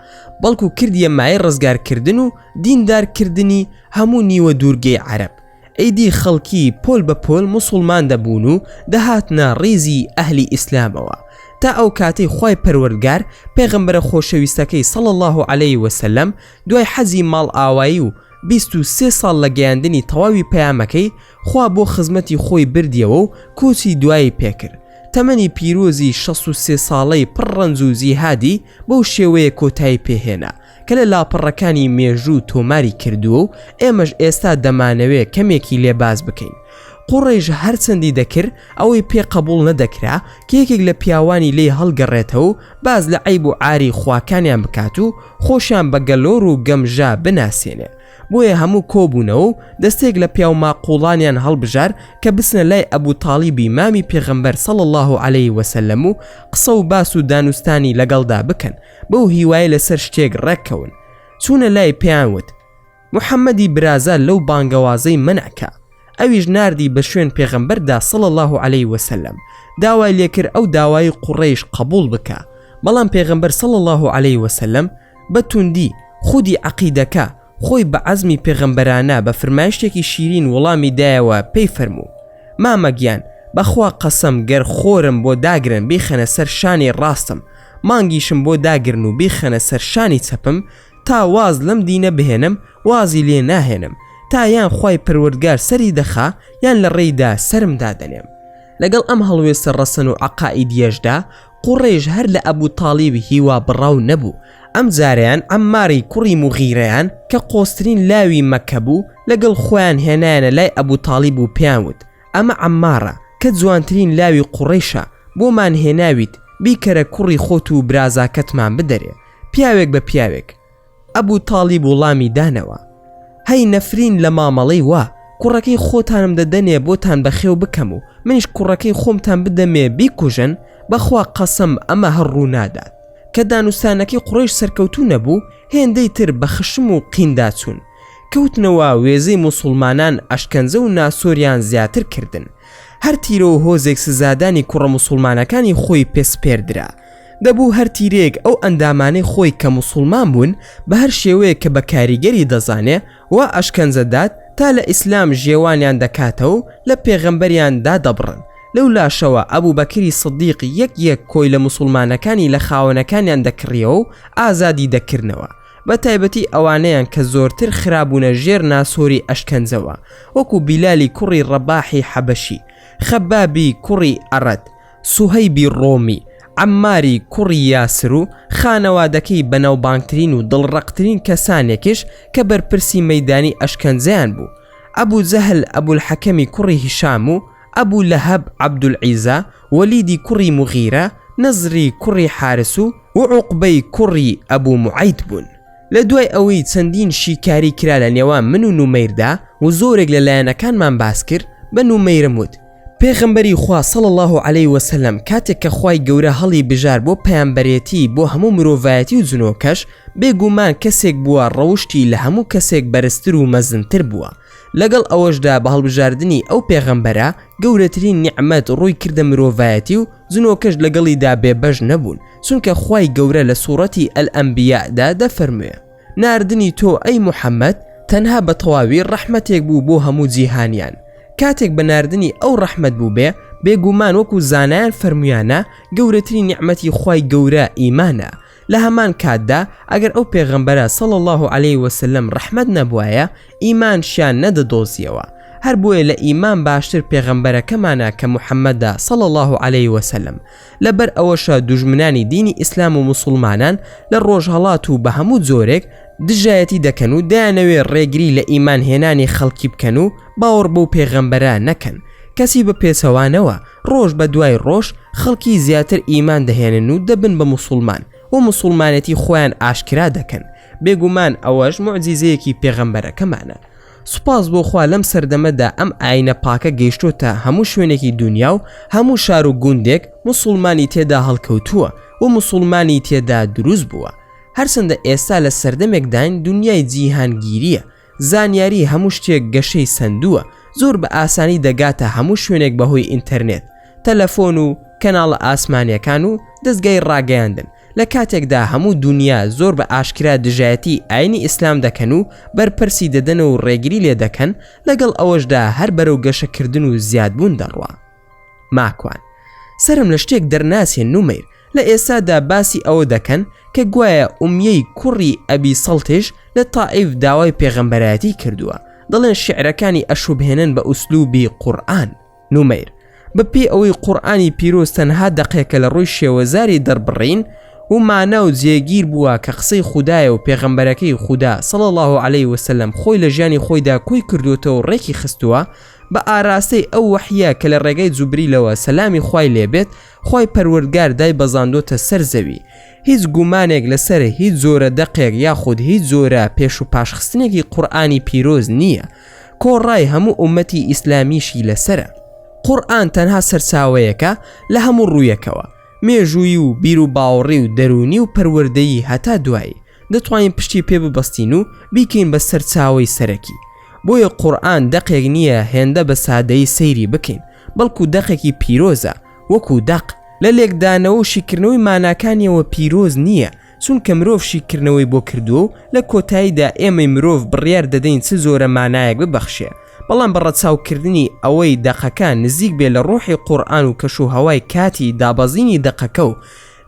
بەڵکو کردیە مای ڕزگارکردن و دیندارکردنی هەموو نیوە دوورگەی عەرەب. ئەیدی خەڵکی پۆل بە پۆل موسڵمان دەبوون و دەهاتنە ڕێزی ئەهلی ئیسلامەوە تا ئەو کاتەی خوای پەروەردگار پێغەمبەرە خۆشەویستەکەی صلی الله عليه وسلم دوای حەزی ماڵ ئاوایی و 23 ساڵ لە گەیاندنی تەواوی پەیامەکەی خوا بۆ خزمەتی خۆی بردیەوە و کۆچی دوایی پێکرد. تەمەنی پیرۆزی 63 ساڵەی پڕڕەنج و زیهادی بەو شێوەیە کۆتایی پێهێنا کە لە لاپەڕەکانی مێژوو تۆماری کردووە و ئێمەش ئێستا دەمانەوێت کەمێکی لێباز بکەین. قوڕیش هەرچەندی دەکرد ئەوەی پێ قبول نەدەکرا کە یەکێک لە پیاوانی لێ هەڵگەڕێتەوە باز لە عیب و عاری خواکانیان بکات و خۆشیان بە گەلۆر و گەمژا بناسێنێ. بۆیە هەموو کۆبوونەوە و دەستێک لە پیاو ماقوڵانیان هەڵبژار کە بسنە لای ئەبوو تاڵیبی مامی پێغەمبەر صلی الله عليه وسلم و قسە و باس و دانوستانی لەگەڵدا بکەن بەو هیوای لەسەر شتێک ڕێککەون. چوونە لای پێیانوت محەممەدی برازە لەو بانگەوازەی منعکە. ئەویش ناردی بە شوێن پێغەمبەردا صلی الله عليه وسلم داوای لێکرد ئەو داوای قوڕەیش قبول بکە. بەڵام پێغەمبەر صلی الله عليه وسلم بە توندی خودی عەقیدەکە خۆی بە عەزمی پێغەمبەرانە بە فرمایشتێکی شیرین وەڵامی دایەوە پێی فەرموو مامەگیان بەخوا قەسەم گەر خۆرم بۆ داگرن بیخەنە سەر شانی ڕاستم مانگیشم بۆ داگرن و بیخەنە سەر شانی چەپم تا واز لەم دینە بهێنم وازی لێ ناهێنم تا یان خوای پەروەردگار سەری دەخا یان لە ڕێیدا سرم دادەنێم. لەگەڵ ئەم هەڵوێستە ڕەسەن و عەقائیدیەشدا قوڕێژ هەر لە ئەبوو تاڵیب هیوا بڕاو نەبوو. ئەم جاریان عەمماری کوڕی موغیرەیان کە قۆسترین لاوی مەککە بوو لەگەڵ خۆیان هێنایانە لای ئەبوو تاڵیب و پێیانوت ئەمە عەممارە کە جوانترین لاوی قوڕیشە بۆمان هێناویت بیکەرە کوڕی خۆت و برازاکەتمان بدەرێ. پیاوێک بە پیاوێک ئەبوو تاڵیب وڵامی دانەوە هەی نەفرین لە مامەڵەی وا کوڕەکەی خۆتانم دەدەنێ بۆتان بەخێو بکەم و منیش کوڕەکەی خۆمتان بدەمێ بیکوژن بەخوا قەسەم ئەمە هەڕوو نادات. کە دانوستانەکەی قوڕیش سەرکەوتوو نەبوو هێندەی تر بە خشم و قیندا چوون کەوتنەوە وێزەی موسڵمانان ئەشکەنجە و ناسۆریان زیاتر کردن. هەر تیرە و هۆزێک سزادانی کوڕە موسڵمانەکانی خۆی پێسپێردرا. دەبوو هەر تیرێک ئەو ئەندامانەی خۆی کە موسڵمان بوون بە هەر شێوەیە کە بە کاریگەری دەزانێ وا ئەشکەنجەدات تا لە ئیسلام ژێوانیان دەکاتەوە لە پێغەمبەریاندا دەبڕن. لەولاشەوە ئەبوو بەکری سدیق یەک کۆی لە مسلمانەکانی لە خاوەنەکانیان دەکڕیەوە و ئازادی دەکردنەوە، بە تایبەتی ئەوانەیان کە زۆرتر خرابوونە ژێر ناسۆری ئەشکەنجەوە، وەکو بیلالی کوڕی ڕەباحی حەبەشی، خەبابی کوڕی ئەرەد، سوهەیبی ڕۆمی، عەماری کوڕی یاسر و خانەوادەکەی بەناوبانگترین و دڵڕەقترین کەسانێکیش کە بەرپرسی مەیدانی ئەشکەنجەیان بوو. ئەبوو جەهل ئەبوو الحەکەمی کوڕی هیشام و ئەبوو لەهەب عەبدولعیزا، وەلیدی کوڕی مغیرە، نەزری کوڕی حارس و عوقبەی کوڕی ئەبوو موعەید بوون. لە دوای ئەوەی چەندین شیکاری کرا لە نێوان من و نومەیردا و زۆرێک لە لایەنەکانمان باس کرد، بە نومەیرم وت: پێغەمبەری خوا صلی الله علیه وسلم کاتێک کە خوای گەورە هەڵی بژار بۆ پەیامبەرێتی بۆ هەموو مرۆڤایەتی و جنۆکەش، بێگومان کەسێک بووە ڕەوشتی لە هەموو کەسێک بەرزتر و مەزنتر بووە. لەگەڵ ئەوەشدا بە هەڵبژاردننی ئەو پێغەمبەرە گەورەترین نیعمەت ڕووی کردە مرۆڤایەتی و جنۆکەش لەگەڵیدا بێبەش نەبوون، چونکە خوای گەورە لە سوورەتی ئەلئەنبیادا دەفەرموێ: ناردنی تۆ ئەی موحەممەد تەنها بە تەواوی ڕەحمەتێک بوو بۆ هەموو جیهانیان. کاتێک بە ناردنی ئەو ڕەحمەت بوو بێ، بێگومان وەکو زانایان فەرمویانە گەورەترین نیعمەتی خوای گەورە ئیمانە. لە هەمان کاتدا ئەگەر ئەو پێغەمبەرە صلی الله علیه وسلم ڕەحمەت نەبوایە، ئیمانشیان نەدەدۆزیەوە. هەر بۆیە لە ئیمان باشتر پێغەمبەرەکەمانە کە موحەممەدە صلی الله علیه وسلم. لەبەر ئەوەشە دوژمنانی دینی ئیسلام و مسلمانان لە ڕۆژهەڵات و بە هەموو جۆرێک دژایەتی دەکەن و دایانەوێ ڕێگری لە ئیمان هێنانی خەڵکی بکەن و باوەڕ بەو پێغەمبەرە نەکەن. کەسی بە پێچەوانەوە ڕۆژ بە دوای ڕۆژ خەڵکی زیاتر ئیمان دەهێنن و دەبن بە مسلمان و مسلمانەتی خۆیان ئاشکرا دەکەن. بێگومان ئەوەش موعجیزەیەکی پێغەمبەرەکەمانە. سوپاس بۆ خوا لەم سەردەمەدا ئەم ئاینە پاکە گەیشتۆتە هەموو شوێنێکی دنیا و هەموو شار و گوندێک مسلمانی تێدا هەڵکەوتووە و مسلمانی تێدا دروست بووە. هەرچەندە ئێستا لە سەردەمێکداین دنیای جیهانگیریە، زانیاری هەموو شتێک گەشەی سندووە، زۆر بە ئاسانی دەگاتە هەموو شوێنێک بەهۆی ئینتەرنێت، تەلەفۆن و کەناڵە ئاسمانیەکان و دەستگای ڕاگەیاندن. لە کاتێکدا هەموو دنیا زۆر بە ئاشکرا دژایەتی ئاینی ئیسلام دەکەن و بەرپرسی دەدەن و ڕێگری لێ دەکەن، لەگەڵ ئەوەشدا هەر بەرەو گەشەکردن و زیادبوون دەڕوا. ماکوان سرم لە شتێک دەرناسێن نومەیر، لە ئێستادا باسی ئەوە دەکەن کە گوایە ئومیەی کوڕی ئەبی سەڵتیش لە تائیف داوای پێغەمبەرایەتی کردووە. دەڵێن شیعرەکانی ئەشوبهێنن بە ئوسلوبی قورئان. نومەیر بەپێ ئەوەی قورئانی پیرۆز تەنها دەقێکە لە ڕووی شێوەزاری دەربڕین و مانە و جێگیر بووە کە قسەی خودایە و پێغەمبەرەکەی خوددا صلی الله علیه وسلم خۆی لە ژیانی خۆیدا کۆی کردوتەوە و ڕێکی خستووە، بە ئاراستەی ئەو وحیە کە لە ڕێگەی جوبریلەوە سەلامی خوای لێبێت خوای پەروەردگار دای بەزاندۆتە سەر زەوی. هیچ گومانێک لەسەر هیچ زۆرە دەقێک یاخود هیچ زۆرە پێش و پاشخستنێکی قورئانی پیرۆز نییە. کۆڕای هەموو ئومەتی ئیسلامیشی لەسرە. قورئان تەنها سەرچاوەیەکە لە هەموو ڕوویەکەوە، مێژووی و بیر و باوەڕی و دەرونی و پەروەردەیی هەتا دوایی دەتوانین پشتی پێ ببەستین و بیکەین بە سەرچاوەی سەرەکی. بۆیە قورئان دەقێک نییە هێندە بە سادەیی سەیری بکەین، بەڵکو دەقێکی پیرۆزە، وەکو دەق لە لێکدانەوە و شیکردنەوەی ماناکانیەوە پیرۆز نییە، چونکە مرۆڤ شیکردنەوەی بۆ کردووە و لە کۆتاییدا ئێمەی مرۆڤ بڕیار دەدەین چ زۆرە مانایەک ببەخشێ. بەڵام بەڕەچاوکردنی ئەوەی دەقەکان نزیک بێ لە ڕۆحی قورئان و کەش و هەوای کاتی دابەزینی دەقەکە و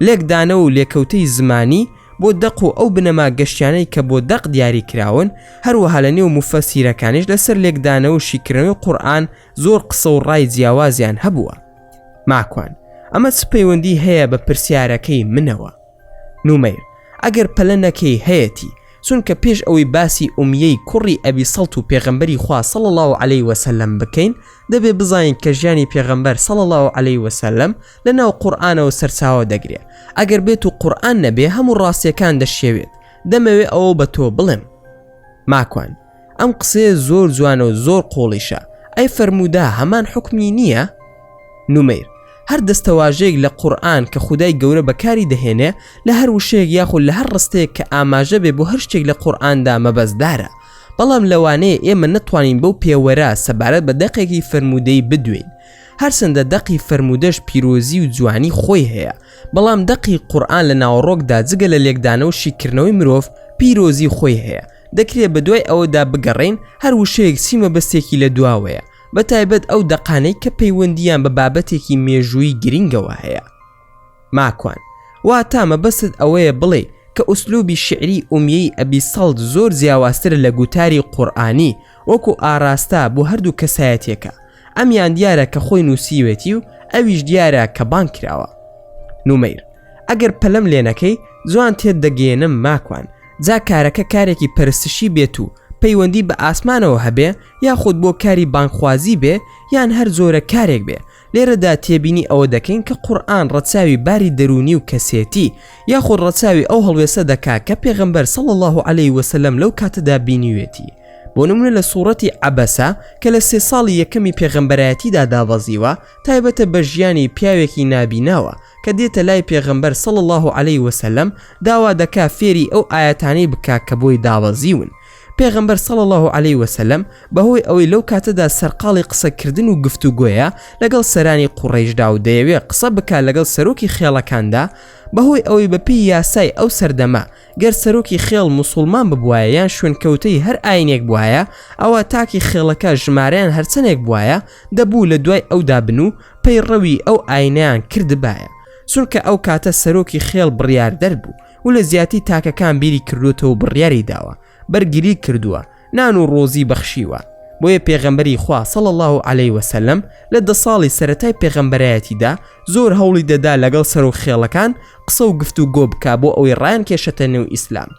لێکدانەوە و لێکەوتەی زمانی بۆ دەق و ئەو بنەما گەشتیانەی کە بۆ دەق دیاری کراون، هەروەها لە نێو مفەسیرەکانیش لەسەر لێکدانەوە و شیکردنەوەی قورئان زۆر قسە و ڕای جیاوازیان هەبووە. ماکوان ئەمە چ پەیوەندی هەیە بە پرسیارەکەی منەوە؟ نومەیر ئەگەر پەلەنەکەی هەیەتی، چونکە پێش ئەوەی باسی ئومیەی کوڕی ئەبی سەڵت و پێغەمبەری خوا صلی الله علیه وسلم بکەین، دەبێ بزانین کە ژیانی پێغەمبەر صلی الله علیه وسلم لە ناو قورئانەوە سەرچاوە دەگرێت. ئەگەر بێت و قورئان نەبێ هەموو ڕاستیەکان دەشێوێت. دەمەوێ ئەوە بە تۆ بڵێم. ماکوان ئەم قسەیە زۆر جوانە و زۆر قۆڵیشە. ئەی فەرموودا هەمان حکمی نییە؟ نومەیر هەر دەستەواژەیەک لە قورئان کە خودای گەورە بەکاری دەهێنێ لە هەر وشەیەک یاخود لە هەر ڕستەیەک کە ئاماژە بێ بۆ هەر شتێک لە قورئاندا مەبەستدارە. بەڵام لەوانەیە ئێمە نەتوانین بەو پێوەرە سەبارەت بە دەقێکی فەرموودەی بدوین. هەرچەندە دەقی فەرموودەش پیرۆزی و جوانی خۆی هەیە، بەڵام دەقی قورئان لە ناوەڕۆکدا جگە لە لێکدانە و شیکردنەوەی مرۆڤ پیرۆزی خۆی هەیە. دەکرێت بە دوای ئەوەدا بگەڕێن هەر وشەیەک سیمە بەستێکی لە دواوەیە بەتایبەت ئەو دەقانەی کە پەیوەندیان بە بابەتێکی مێژووی گرنگەوە هەیە. ماکوان واتە مەبەست ئەوەیە بڵێ کە ئوسلوبی شعری ئومیەی ئەبی سەڵد زۆر جیاوازترە لە گوتاری قورئانی وەکو ئاراستا بۆ هەردوو کەسایەتێکە. ئەمیان دیارە کە خۆی نووسیوێتی و ئەویش دیارە کە بان کراوە. نومەیر ئەگەر پەلەم لێنەکەی جوان تێت دەگەێنم ماکوان جا کارەکە کارێکی پەرستشی بێت و پەیوەندی بە ئاسمانەوە هەبێ یاخود بۆ کاری بانخوازی بێ یان هەر زۆرە کارێک بێ. لێرەدا تێبینی ئەوە دەکەین کە قورئان ڕەچاوی باری دەرونی و کەسێتی یاخود ڕەچاوی ئەو هەڵوێسە دەکا کە پێغەمبەر صلی الله علیه وسلم لەو کاتەدا بینیوێتی. بۆ نمونە لە سوورەتی عەبەسە کە لە 3 ساڵی یەکەمی پێغەمبەرایەتیدا دابەزیوە تایبەتە بە ژیانی پیاوێکی نابیناوە کە دێتە لای پێغەمبەر صلی الله علیه وسلم داوا دەکا فێری ئەو ئاەتانەی بکا کە بۆی دابەزیون. پێغەمبەر صلی الله علیه وسلم بەهۆی ئەوەی لەو کاتەدا سەرقاڵی قسەکردن و گفتوگۆیە لەگەڵ سەرانی قوڕەیشدا و دەیەوێت قسە بکات لەگەڵ سەرۆکی خێڵەکاندا بەهۆی ئەوەی بەپێی یاسای ئەو سەردەما گەر سەرۆکی خێڵ موسڵمان ببوایە یان شوێنکەوتەی هەر ئاینێک بوایە ئەوە تاکی خێڵەکە ژمارەیان هەرچەندێک بوایە دەبوو لە دوای ئەودا بن و پەیڕەوی ئەو ئاینەیان کردبایە چونکە ئەو کاتە سەرۆکی خێڵ بڕیاردەر بوو و لە زیاتی تاکەکان بیری کردوتەوە و بڕیاری داوە بەرگری کردووە نان و ڕۆزی بەخشیوە. بۆیە پێغەمبەری خوا صلی الله علیه وسلم لە 10 ساڵی سەرەتای پێغەمبەرایەتیدا زۆر هەوڵی دەدا لەگەڵ سەرۆک خێڵەکان قسە و گفتوگۆ بکا بۆ ئەوەی ڕایان کێشەتە نێو ئیسلام.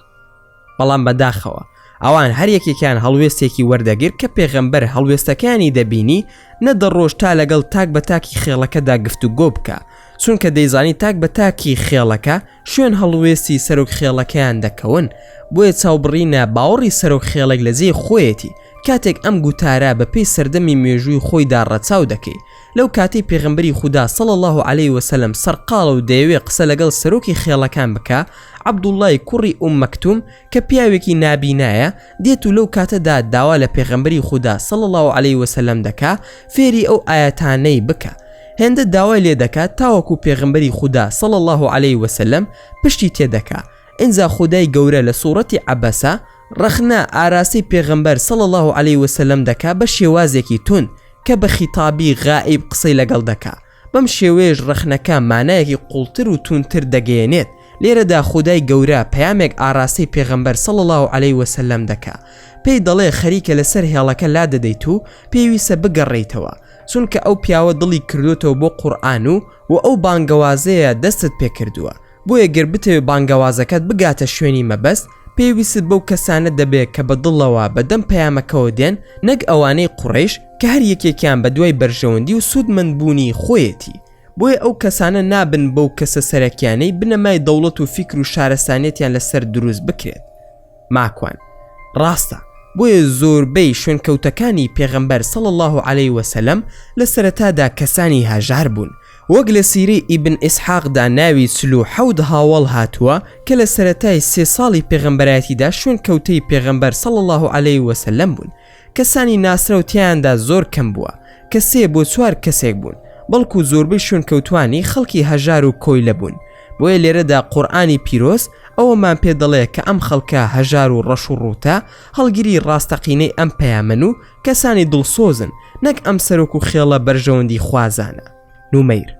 بەڵام بەداخەوە ئەوان هەر یەکێکیان هەڵوێستێکی وەردەگیر کە پێغەمبەر هەڵوێستەکانی دەبینی نەدەڕۆژ تا لەگەڵ تاک بە تاکی خێڵەکەدا گفتوگۆ بکە چونکە دەیزانی تاک بە تاکی خێڵەکە شوێن هەڵوێستی سەرۆک خێڵەکەیان دەکەون. بۆیە چاوبڕینە باوەڕی سەرۆک خێڵێک لە جێی خۆیەتی کاتێک ئەم گوتارە بە پێی سەردەمی مێژووی خۆیدا ڕەچاو دەکەی. لەو کاتی پێغەمبەری خوددا صلی الله علیه وسلم سەرقاڵە و دەیەوێت قسە لەگەڵ سەرۆکی خێڵەکان بکە عەبدوڵڵای کوڕی مەکتوم کە پیاوێکی نابینایە دێت و لەو کاتەدا داوا لە پێغەمبەری خوددا صلی الله علیه وسلم دەکا فێری ئەو ئاەتانەی بکە. هێندە داوای لێ دەکات تاوەکو پێغەمبەری خوددا صلی الله علیه وسلم پشتی تێدەکا. ئینجا خودای گەورە لە سوورەتی عەبەسە ڕەخنە ئاراسی پێغەمبەر صلی الله علیه وسلم دەکا بە شێوازێکی تون کە بە خیتابی غائب قسەی لەگەڵ دەکا. بەم شێوەیەش ڕەخنەکە مانایەکی قوڵتر و تونتر دەگەیەنێت. لێرەدا خودای گەورە پەیامێک ئاراسی پێغەمبەر صلی الله علیه وسلم دەکا. پێی دەڵێ خەریکە لەسەر هێڵەکە لا دەدەیت و پێویستە بگەڕێیتەوە چونکە ئەو پیاوە دڵی کردوتەوە بۆ قورئان و ئەو بانگەوازەیە دەستت پێ کردووە. بۆیە گەر بتەوێت بانگەوازەکەت بگاتە شوێنی مەبەست پێویست بەو کەسانە دەبێت کە بە دڵەوە بەدەم پەیامەکەوە دێن نەک ئەوانەی قوڕیش کە هەر یەکێکیان بە دوای بەرژەوەندی و سوودمەندبوونی خۆیەتی. بۆیە ئەو کەسانە نابن بەو کەسە سەرەکیانەی بنەمای دەوڵەت و فیکر و شارەسانێتیان لەسەر دروست بکرێت. ماکوان ڕاستە بۆیە زۆربەی شوێنکەوتەکانی پێغەمبەر صلی الله علیه وسلم لە سەرەتادا کەسانی هاژار بوون. وەک لە سیرەی ئیبن ئیسحاقدا ناوی 47 هاوڵ هاتووە کە لە سەرەتای 3 ساڵی پێغەمبەرایەتیدا شوێنکەوتەی پێغەمبەر صلی الله علیه وسلم بوون. کەسانی ناسرەوتیاندا زۆر کەم بووە کە 3 بۆ 4 کەسێک بوون بەڵکو زۆربەی شوێنکەوتوانی خەڵکی هەژار و کۆیلە بوون. بۆیە لێرەدا قورئانی پیرۆز ئەوەمان پێ دەڵێ کە ئەم خەڵکە هەژار و ڕەش و ڕووتە هەڵگیری ڕاستەقینەی ئەم پەیامەن و کەسانی دڵسۆزن نەک ئەم سەرۆک و خێڵە بەرژەوەندی خوازانە. نومەیر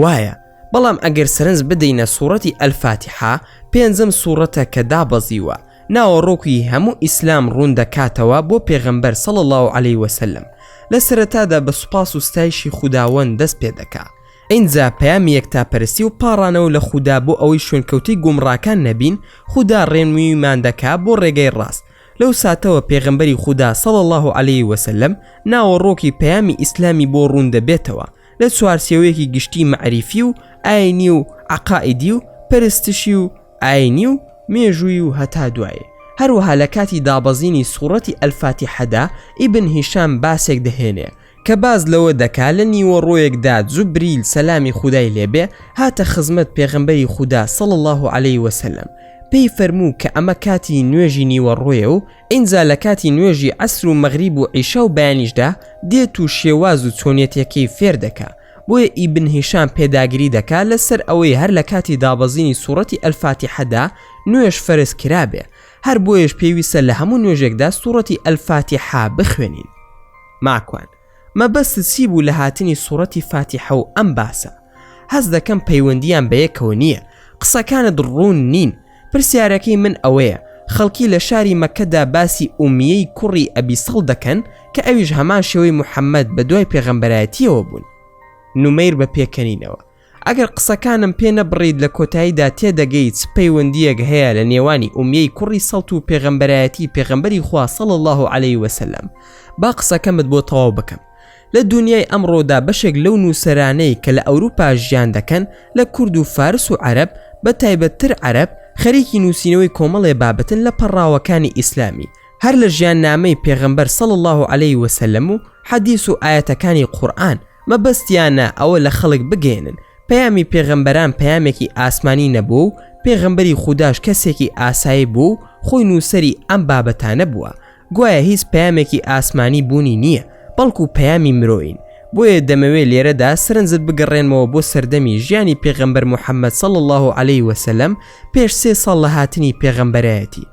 وایە بەڵام ئەگەر سەرنج بدەینە سوورەتی ئەلفاتیحە پێنجەم سوورەتە کە دابەزیوە ناوەڕۆکی هەموو ئیسلام ڕوون دەکاتەوە بۆ پێغەمبەر صلی الله علیه وسلم. لە سەرەتادا بە سوپاس و ستایشی خوداوەند دەست پێ دەکا. ئینجا پەیامی یەکتاپەرستی و پاڕانەوە لە خوددا بۆ ئەوەی شوێنکەوتەی گومڕاکان نەبین خوددا ڕێنموویمان دەکا بۆ ڕێگەی ڕاست. لەو ساتەوە پێغەمبەری خوددا صلی الله علیه وسلم ناوەڕۆکی پەیامی ئیسلامی بۆ ڕوون دەبێتەوە لە چوارچێوەیەکی گشتی مەعریفی و ئاینی و عەقائیدی و پەرستشی و ئاینی و مێژووی و هەتا دوایێ. هەروەها لە کاتی دابەزینی سوورەتی ئەلفاتیحەدا ئیبن هیشام باسێک دەهێنێ کە باز لەوە دەکا لە نیوەڕۆیەکدا جوبریل سەلامی خودای لێبێ هاتە خزمەت پێغەمبەری خوددا صلی الله علیه وسلم. پێی فەرموو کە ئەمە کاتی نوێژی نیوەڕۆیە و ئینجا لە کاتی نوێژی عەسر و مەغریب و عیشا و بەیانیشدا دێت و شێواز و چۆنیەتەکەی فێر دەکا. بۆیە ئیبن هیشام پێداگیری دەکات لەسەر ئەوەی هەر لە کاتی دابەزینی سوورەتی ئەلفاتیحەدا نوێژ فەرز کرابێ هەر بۆیش پێویستە لە هەموو نوێژێکدا سوورەتی ئەلفاتیحا بخوێنین. ماکوان مەبەست چی بوو لە هاتنی سوورەتی فاتیحە و ئەم باسە؟ هەست دەکەم پەیوەندیان بە یەکەوە نییە، قسەکانت ڕوون نین. پرسیارەکەی من ئەوەیە، خەڵکی لە شاری مەکەدا باسی ئومیەی کوڕی ئەبیسەڵ دەکەن کە ئەویش هەمان شێوەی محەممەد بە دوای پێغەمبەرایەتیەوە بوون. نومەیر بە پێکەنینەوە، ئەگەر قسەکانم پێ نەبڕید لە کۆتاییدا تێدەگەیت چ پەیوەندیەک هەیە لە نێوانی ئومیەی کوڕی سەڵت و پێغەمبەرایەتی پێغەمبەری خوا صلی الله علیه وسلم، با قسەکەمت بۆ تەواو بکەم. لە دنیای ئەمڕۆدا بەشێک لەو نووسەرانەی کە لە ئەوروپا ژیان دەکەن لە کورد و فارس و عەرەب، بە تایبەتتر عەرەب، خەریکی نووسینەوەی کۆمەڵێ بابەتن لە پەڕاوەکانی ئیسلامی، هەر لە ژیان نامەی پێغەمبەر صلی الله علیه وسلم و حەدیث و ئاەتەکانی قورئان مەبەستیانە ئەوە لە خەڵک بگێنن پەیامی پێغەمبەران پەیامێکی ئاسمانی نەبوو و پێغەمبەری خوداش کەسێکی ئاسایی بوو و خۆی نووسەری ئەم بابەتانە بووە. گوایە هیچ پەیامێکی ئاسمانی بوونی نییە، بەڵکو پەیامی مرۆین. بۆیە دەمەوێت لێرەدا سرنجت بگەڕێنمەوە بۆ سەردەمی ژیانی پێغەمبەر محەممەد صلی الله علیه وسلم پێش 3 ساڵ لە هاتنی پێغەمبەرایەتی.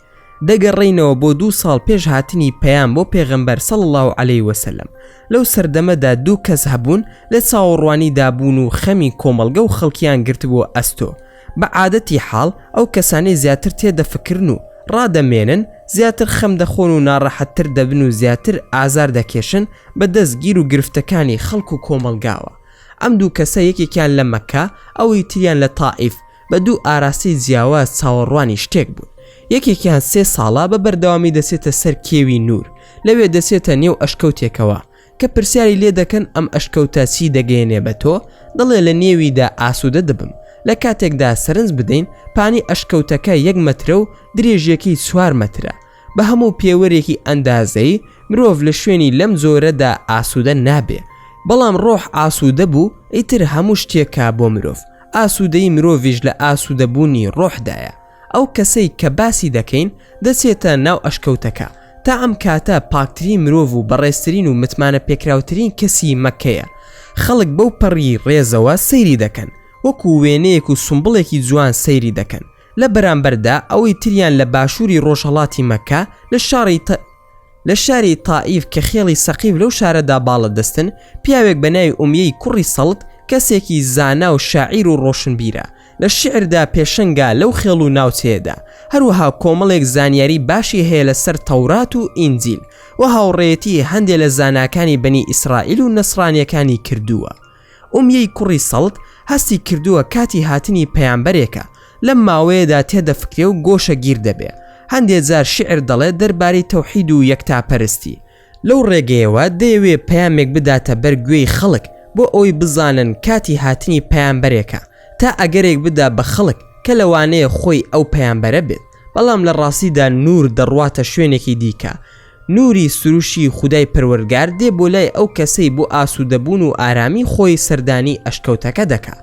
دەگەڕێینەوە بۆ 2 ساڵ پێش هاتنی پەیام بۆ پێغەمبەر صلی الله علیه وسلم. لەو سەردەمەدا 2 کەس هەبوون لە چاوەڕوانیدا بوون و خەمی کۆمەڵگە و خەڵکیان گرتبووە ئەستۆ. بە عادەتی حاڵ ئەو کەسانەی زیاتر تێدەفکرن و ڕادەمێنن، زیاتر خەم دەخۆن و ناڕەحەتتر دەبن و زیاتر ئازار دەکێشن بە دەستگیر و گرفتەکانی خەڵک و کۆمەلگاوە. ئەم 2 کەسە یەکێکیان لە مەککە، ئەوەی تریان لە تائیف، بە 2 ئاراستی جیاواز چاوەڕوانی شتێک بوون. یەکێکیان 3 ساڵە بە بەردەوامی دەسێتە سەر کێوی نور، لەوێ دەسێتە نێو ئەشکەوتێکەوە کە پرسیاری لێ دەکەن ئەم ئەشکەوتە چی دەگەێنێ بە تۆ، دەڵێ لە نێویدا ئاسوودە دەبم. لە کاتێکدا سەرنج بدەین پانی ئەشکەوتەکە 1 مەترە و درێژیەکەی 4 مەترە. بە هەموو پێوەرێکی ئەندازەی مرۆڤ لە شوێنی لەم جۆرەدا ئاسوودە نابێ، بەڵام ڕۆح ئاسوودە بوو ئیتر هەموو شتێکا بۆ مرۆڤ. ئاسوودەی مرۆڤیش لە ئاسوودەبوونی ڕۆحدایە. ئەو کەسەی کە باسی دەکەین دەچێتە ناو ئەشکەوتەکە تا ئەم کاتە پاکترین مرۆڤ و بەڕێزترین و متمانە پێکراوترین کەسی مەکەیە. خەڵک بەو پەڕی ڕێزەوە سەیری دەکەن، وەکو وێنەیەک و سومبڵێکی جوان سەیری دەکەن. لە بەرامبەردا ئەوەی تریان لە باشووری ڕۆژهەڵاتی مەکە لە شاری تائیف کە خێڵی سەقیف لەو شارەدا باڵە دەستن، پیاوێک بە ناوی ئومیەی کوڕی سەڵت، کەسێکی زانا و شاعیر و ڕۆشنبیرە، لە شعردا پێشنگا لەو خێڵ و ناوچەیەدا. هەروەها کۆمەڵێک زانیاری باشی هەیە لەسەر تەورات و ئینجیل و هاوڕێتی هەندێک لە زاناکانی بەنی ئیسرائیل و نەسرانیەکانی کردووە. ئومیەی کوڕی سەڵت هەستی کردووە کاتی هاتنی پەیامبەرێکە لەم ماوەیەدا تێدەفکرێ و گۆشە گیر دەبێ. هەندێک جار شعر دەڵێت دەربارەی تەوحید و یەکتاپەرستی. لەو ڕێگەیەوە دەیەوێ پەیامێک بداتە بەر گوێی خەڵک بۆ ئەوی بزانن کاتی هاتنی پەیامبەرێکە، تا ئەگەرێک بدا بە خەڵک کە لەوانەیە خۆی ئەو پەیامبەرە بێت، بەڵام لە ڕاستیدا نور دەڕواتە شوێنێکی دیکە. نوری سروشی خودای پەروەردگار دێ بۆ لای ئەو کەسەی بۆ ئاسوودەبوون و ئارامی خۆی سەردانی ئەشکەوتەکە دەکا.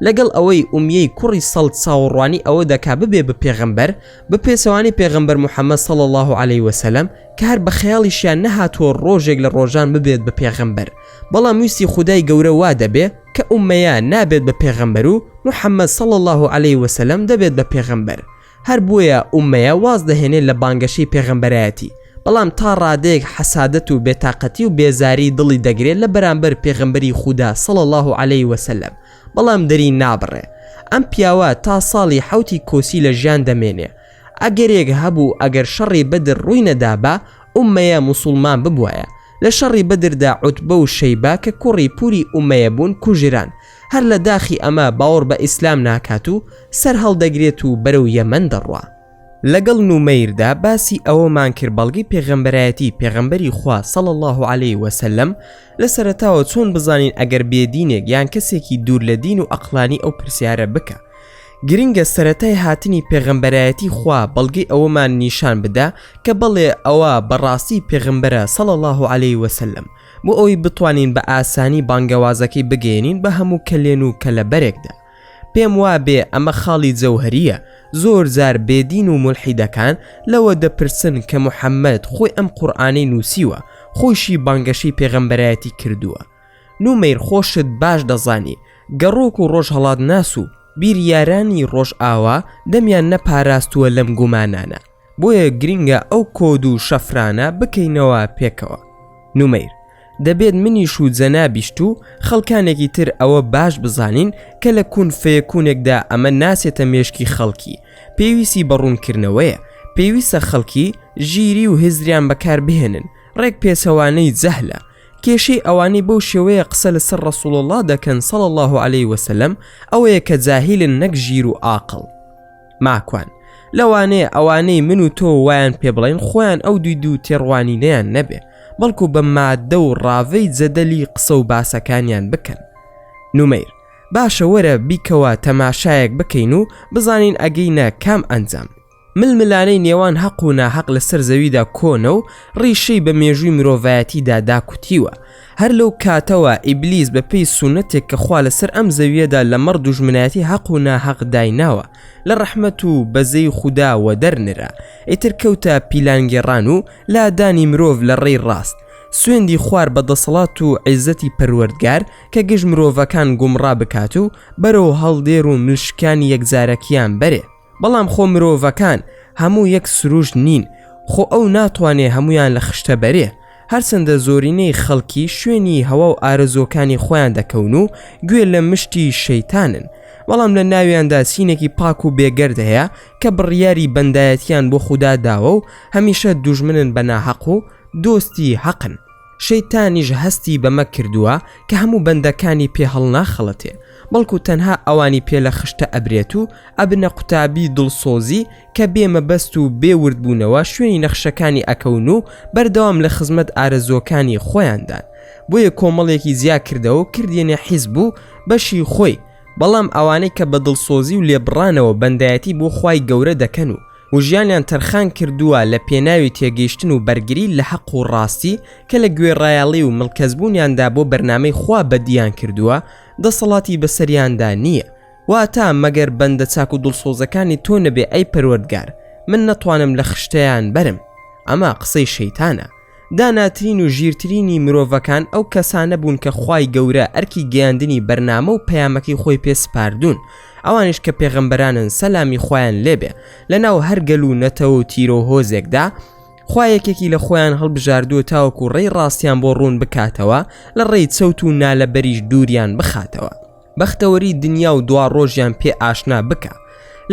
لەگەڵ ئەوەی ئومیەی کوڕی سەڵت چاوەڕوانی ئەوە دەکا ببێ بە پێغەمبەر، بە پێچەوانی پێغەمبەر محەممەد صلی الله علیه وسلم، کە هەر بە خەیاڵیشیان نەهاتووە ڕۆژێک لە ڕۆژان ببێت بە پێغەمبەر، بەڵام ویستی خودای گەورە وا دەبێ کە ئومەیە نابێت بە پێغەمبەر و محەممەد صلی الله علیه وسلم دەبێت بە پێغەمبەر. هەر بۆیە ئومەیە واز دەهێنێت لە بانگەشەی پێغەمبەرایەتی، بەڵام تا ڕادەیەک حەسادەت و بێتاقەتی و بێزاری دڵی دەگرێت لە بەرامبەر پێغەمبەری خودا صلی الله علیه وسلم، بەڵام دەری نابڕێ. ئەم پیاوە تا ساڵی 7 کۆسی لە ژیان دەمێنێ. ئەگەرێک هەبوو ئەگەر شەڕی بەدر ڕووی نەدابا ئومەیە موسڵمان ببوایە. لە شەڕی بەدردا عوتبە و شەیبا کە کوڕی پوری ئومەیە بوون کوژران. هەر لە داخی ئەمە باوەڕ بە ئیسلام ناکات و سەر هەڵدەگرێت و بەرەو یەمەن دەڕوا. لەگەڵ نومەیردا باسی ئەوەمان کرد بەڵگەی پێغەمبەرایەتی پێغەمبەری خوا صلی الله علیه وسلم لە سەرەتاوە چۆن بزانین ئەگەر بێدینێک یان کەسێکی دوور لە دین و ئەقلانی ئەو پرسیارە بکە. گرنگە سەرەتای هاتنی پێغەمبەرایەتی خوا بەڵگەی ئەوەمان نیشان بدا کە بەڵێ ئەوە بەڕاستی پێغەمبەرە صلی الله علیه وسلم، بۆ ئەوی بتوانین بە ئاسانی بانگەوازەکەی بگەێنین بە هەموو کەلێن و کەلەبەرێکدا. پێم وابێ ئەمە خاڵی جەوهەریە. زۆر جار بێدین و مولحیدەکان لەوە دەپرسن کە محەممەد خۆی ئەم قورئانەی نووسیوە، خۆشی بانگەشەی پێغەمبەرایەتی کردووە. نومەیر خۆشت باش دەزانی گەڕۆک و ڕۆژهەڵات ناس و بیریارانی ڕۆژ ئاوا دەمیان نەپاراستووە لەم گومانانە. بۆیە گرینگە ئەو کۆد و شەفرانە بکەینەوە پێکەوە. نومەیر: دەبێت منیش و جەنابیشت و خەڵکانێکی تر ئەوە باش بزانین کە لە کون فەیەکوونێکدا ئەمە ناسێتە مێشکی خەڵکی، پێویستی بەڕوونکردنەوەیە، پێویستە خەڵکی ژیری و هزریان بەکار بهێنن، ڕێک پێچەوانەی جەهلە. کێشەی ئەوانەی بەو شێوەیە قسە لەسەر ڕەسوڵ الله دەکەن صلی الله علیه وسلم ئەوەیە کە جاهیلن نەک ژیر و عاقڵ. ماکوان لەوانەیە ئەوانەی من و تۆ وایان پێ بڵێن خۆیان ئەو دوو تێڕوانینەیان نەبێ، بەڵکو بە مادە و ڕاوەی جەدەلی قسە و باسەکانیان بکەن. نومەیر: باشە وەرە بیکەوە تەماشایەک بکەین و بزانین ئەگەینە کام ئەنجام. ململانەی نێوان حەق و ناحەق لەسەر زەویدا کۆنە و ڕیشەی بە مێژووی مرۆڤایەتیدا داکوتیوە. هەر لەو کاتەوە ئیبلیس بەپێی سونەتێک کە خوا لەسەر ئەم زەویەدا لە مەڕ دوژمنایەتی حەق و ناحەق دایناوە، لە ڕەحمەت و بەزەی خودداوە دەرنرا، ئیتر کەوتە پیلانگێڕان و لادانی مرۆڤ لە ڕێی ڕاست. سوێندی خوار بەدەسەڵات و عیزەتی پەروەردگار کە گەژ مرۆڤەکان گومڕا بکات و بەرەو هەڵدێر و ملشکانی یەکجارەکیان بەرێ. بەڵام خۆ مرۆڤەکان هەموو یەک سروش نین، خۆ ئەو ناتوانێ هەمویان لە خشتە بەرێ. هەرچەندە زۆرینەی خەڵکی شوێنی هەوا و ئارەزۆکانی خۆیان دەکەون و گوێ لە مشتی شەیتانن، بەڵام لە ناویاندا سینێکی پاک و بێگەرد هەیە کە بڕیاری بەندایەتیان بۆ خوددا داوە و هەمیشە دوژمنن بە ناحەق و دۆستی حەقن. شەیتانیش هەستی بەمە کردووە کە هەموو بەندەکانی پێ هەڵناخەڵەتێ، بەڵکو تەنها ئەوانی پێ لە خشتە ئەبرێت و ئەبنە قوتابی دڵسۆزی کە بێمەبەست و بێوردبوونەوە شوێنی نەخشەکانی ئەکەون و بەردەوام لە خزمەت ئارەزۆکانی خۆیاندان. بۆیە کۆمەڵێکی زیا کردەوە و کردێنە حیزب و بەشی خۆی، بەڵام ئەوانەی کە بە دڵسۆزی و لێبڕانەوە بەندایەتی بۆ خوای گەورە دەکەن و ژیانیان تەرخان کردووە لە پێناوی تێگەیشتن و بەرگری لە حەق و ڕاستی کە لە گوێڕایاڵی و مڵکەزبوونیاندا بۆ بەرنامەی خوا بەدیان کردووە، دەسەڵاتی بەسەریاندا نییە. واتە مەگەر بەندە چاک و دڵسۆزەکانی تۆ نەبێ ئەی پەروەردگار، من نەتوانم لە خشتەیان بەرم. ئەمە قسەی شەیتانە. داناترین و ژیرترینی مرۆڤەکان ئەو کەسانە بوون کە خوای گەورە ئەرکی گەیاندنی بەرنامە و پەیامەکەی خۆی پێسپاردوون، ئەوانش کە پێغەمبەرانن سەلامی خۆیان لێبێ. لەناو هەرگەل و نەتەوە و تیرۆ هۆزێکدا خوایەکێکی لە خۆیان هەڵبژاردووە تاوەکو ڕێی ڕاستیان بۆ ڕوون بکاتەوە، لە ڕێی چەوت و نالەبەریش دووریان بخاتەوە، بەختەوەری دنیا و دوا ڕۆژیان پێ ئاشنا بکە.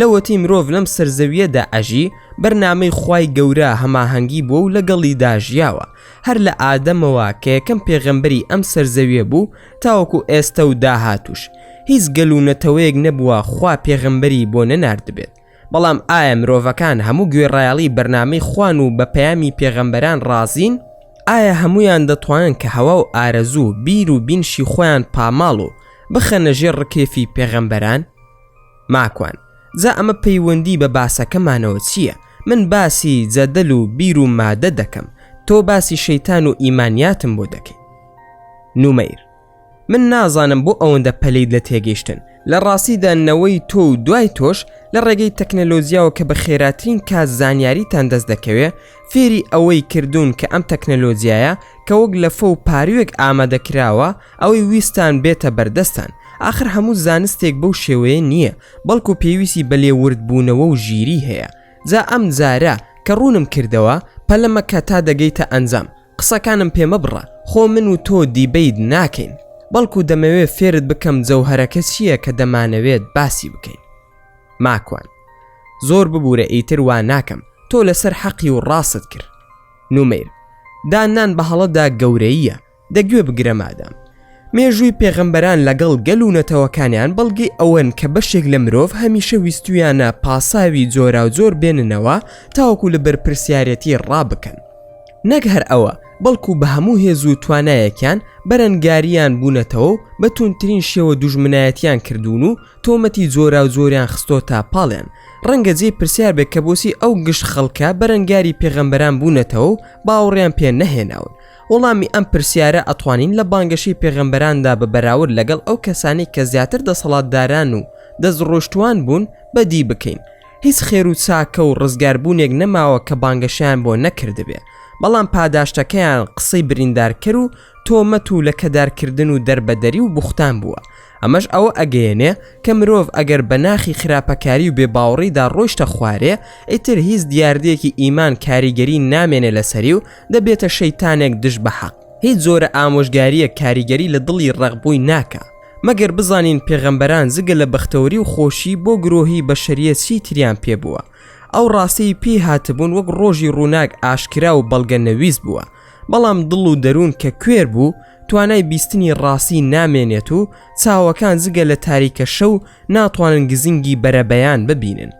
لەوەتی مرۆڤ لەم سەرزەویەدا ئەژی، بەرنامەی خوای گەورە هەماهەنگی بووە و لەگەڵی داژیاوە، هەر لە ئادەمەوە کە یەکەم پێغەمبەری ئەم سەرزەویە بوو تاوەکو ئێستا و داهاتوش. هیچ گەل و نەتەوەیەک نەبووە خوا پێغەمبەری بۆ نەناردبێت. بەڵام ئایا مرۆڤەکان هەموو گوێڕایاڵی بەرنامەی خوان و بە پەیامی پێغەمبەران ڕازین؟ ئایا هەمویان دەتوانن کە هەوا و ئارەزوو بیر و بینشی خۆیان پاماڵ و بخەنە ژێر ڕکێفی پێغەمبەران؟ ماکوان جا ئەمە پەیوەندی بە باسەکەمانەوە چییە؟ من باسی جەدەل و بیر و مادە دەکەم، تۆ باسی شەیتان و ئیمانیاتم بۆ دەکەی. نومەیر: من نازانم بۆ ئەوەندە پەلەید لە تێگەیشتن. لە ڕاستیدا نەوەی تۆ و دوای تۆش لە ڕێگەی تەکنەلۆژیاوە کە بە خێراترین کات زانیاریتان دەست دەکەوێ، فێری ئەوەی کردوون کە ئەم تەکنەلۆژیایە کە وەک لە فە و پاروێک ئامادەکراوە ئەوەی ویستان بێتە بەردەستان. آخر هەموو زانستێک بەو شێوەیە نییە، بەڵکو پێویستی بە لێوردبوونەوە و ژیری هەیە. جا ئەم جارە کە ڕوونم کردەوە پەلەمە کە تا دەگەیتە ئەنجام. قسەکانم پێمە بڕە، خۆ من و تۆ دیبەید ناکەین، بەڵکو دەمەوێت فێرت بکەم جەوهەرەکە چییە کە دەمانەوێت باسی بکەین. ماکوان زۆر ببوورە ئیتر وا ناکەم، تۆ لەسەر حەقی و ڕاست کرد. نومەیر: دانان بە هەڵەدا گەورەیە، دەگوێ بگرە مادام. مێژووی پێغەمبەران لەگەڵ گەل و نەتەوەکانیان بەڵگەی ئەوەن کە بەشێک لە مرۆڤ هەمیشە ویستویانە پاساوی جۆرا و جۆر بێننەوە تاوەکو لە بەرپرسیارەتی ڕابکەن. نەک هەر ئەوە، بەڵکو بە هەموو هێز و توانایەکیان بەرەنگاریان بوونەتەوە و بە توندترین شێوە دوژمنایەتیان کردوون و تۆمەتی جۆرا و جۆریان خستۆتە پاڵیان. ڕەنگە جێی پرسیار بێت کە بۆچی ئەو گشت خەڵکە بەرەنگاری پێغەمبەران بوونەتەوە و باوەڕیان پێ نەهێناون. وەڵامی ئەم پرسیارە ئەتوانین لە بانگەشی پێغەمبەراندا بە بەراورد لەگەڵ ئەو کەسانی کە زیاتر دەسەڵاتداران و دەستڕۆشتوان بوون بەدی بکەین. هیچ خێر و چاکە و ڕزگاربوونێک نەماوە کە بانگەشیان بۆ نەکردبێ، بەڵام پاداشتەکەیان قسەی بریندار کرد و تۆمەت و لەکەدارکردن و دەربەدەری و بوختان بووە. ئەمەش ئەوە ئەگەیەنێ کە مرۆڤ ئەگەر بە ناخی خراپەکاری و بێباوەڕیدا ڕۆیشتە خوارێ، ئیتر هیچ دیاردەیەکی ئیمان کاریگەری نامێنێ لەسەری و دەبێتە شەیتانێک دژ بە حەق. هیچ زۆرە ئامۆژگاریە کاریگەری لە دڵی ڕەغبووی ناکە، مەگەر بزانین پێغەمبەران زگە لە بەختەوەری و خۆشی بۆ گرۆهی بەشەریەت چی تریان پێبووە. ئەو ڕاستی پێی هاتبوون وەک ڕۆژی ڕووناک ئاشکرا و بەڵگە نەویست بووە، بەڵام دڵ و دەروون کە کوێر بوو توانای بیستنی ڕاستی نامێنێت و چاوەکان زگە لە تاریکە شەو ناتوانن گزنگی بەرەبەیان ببینن.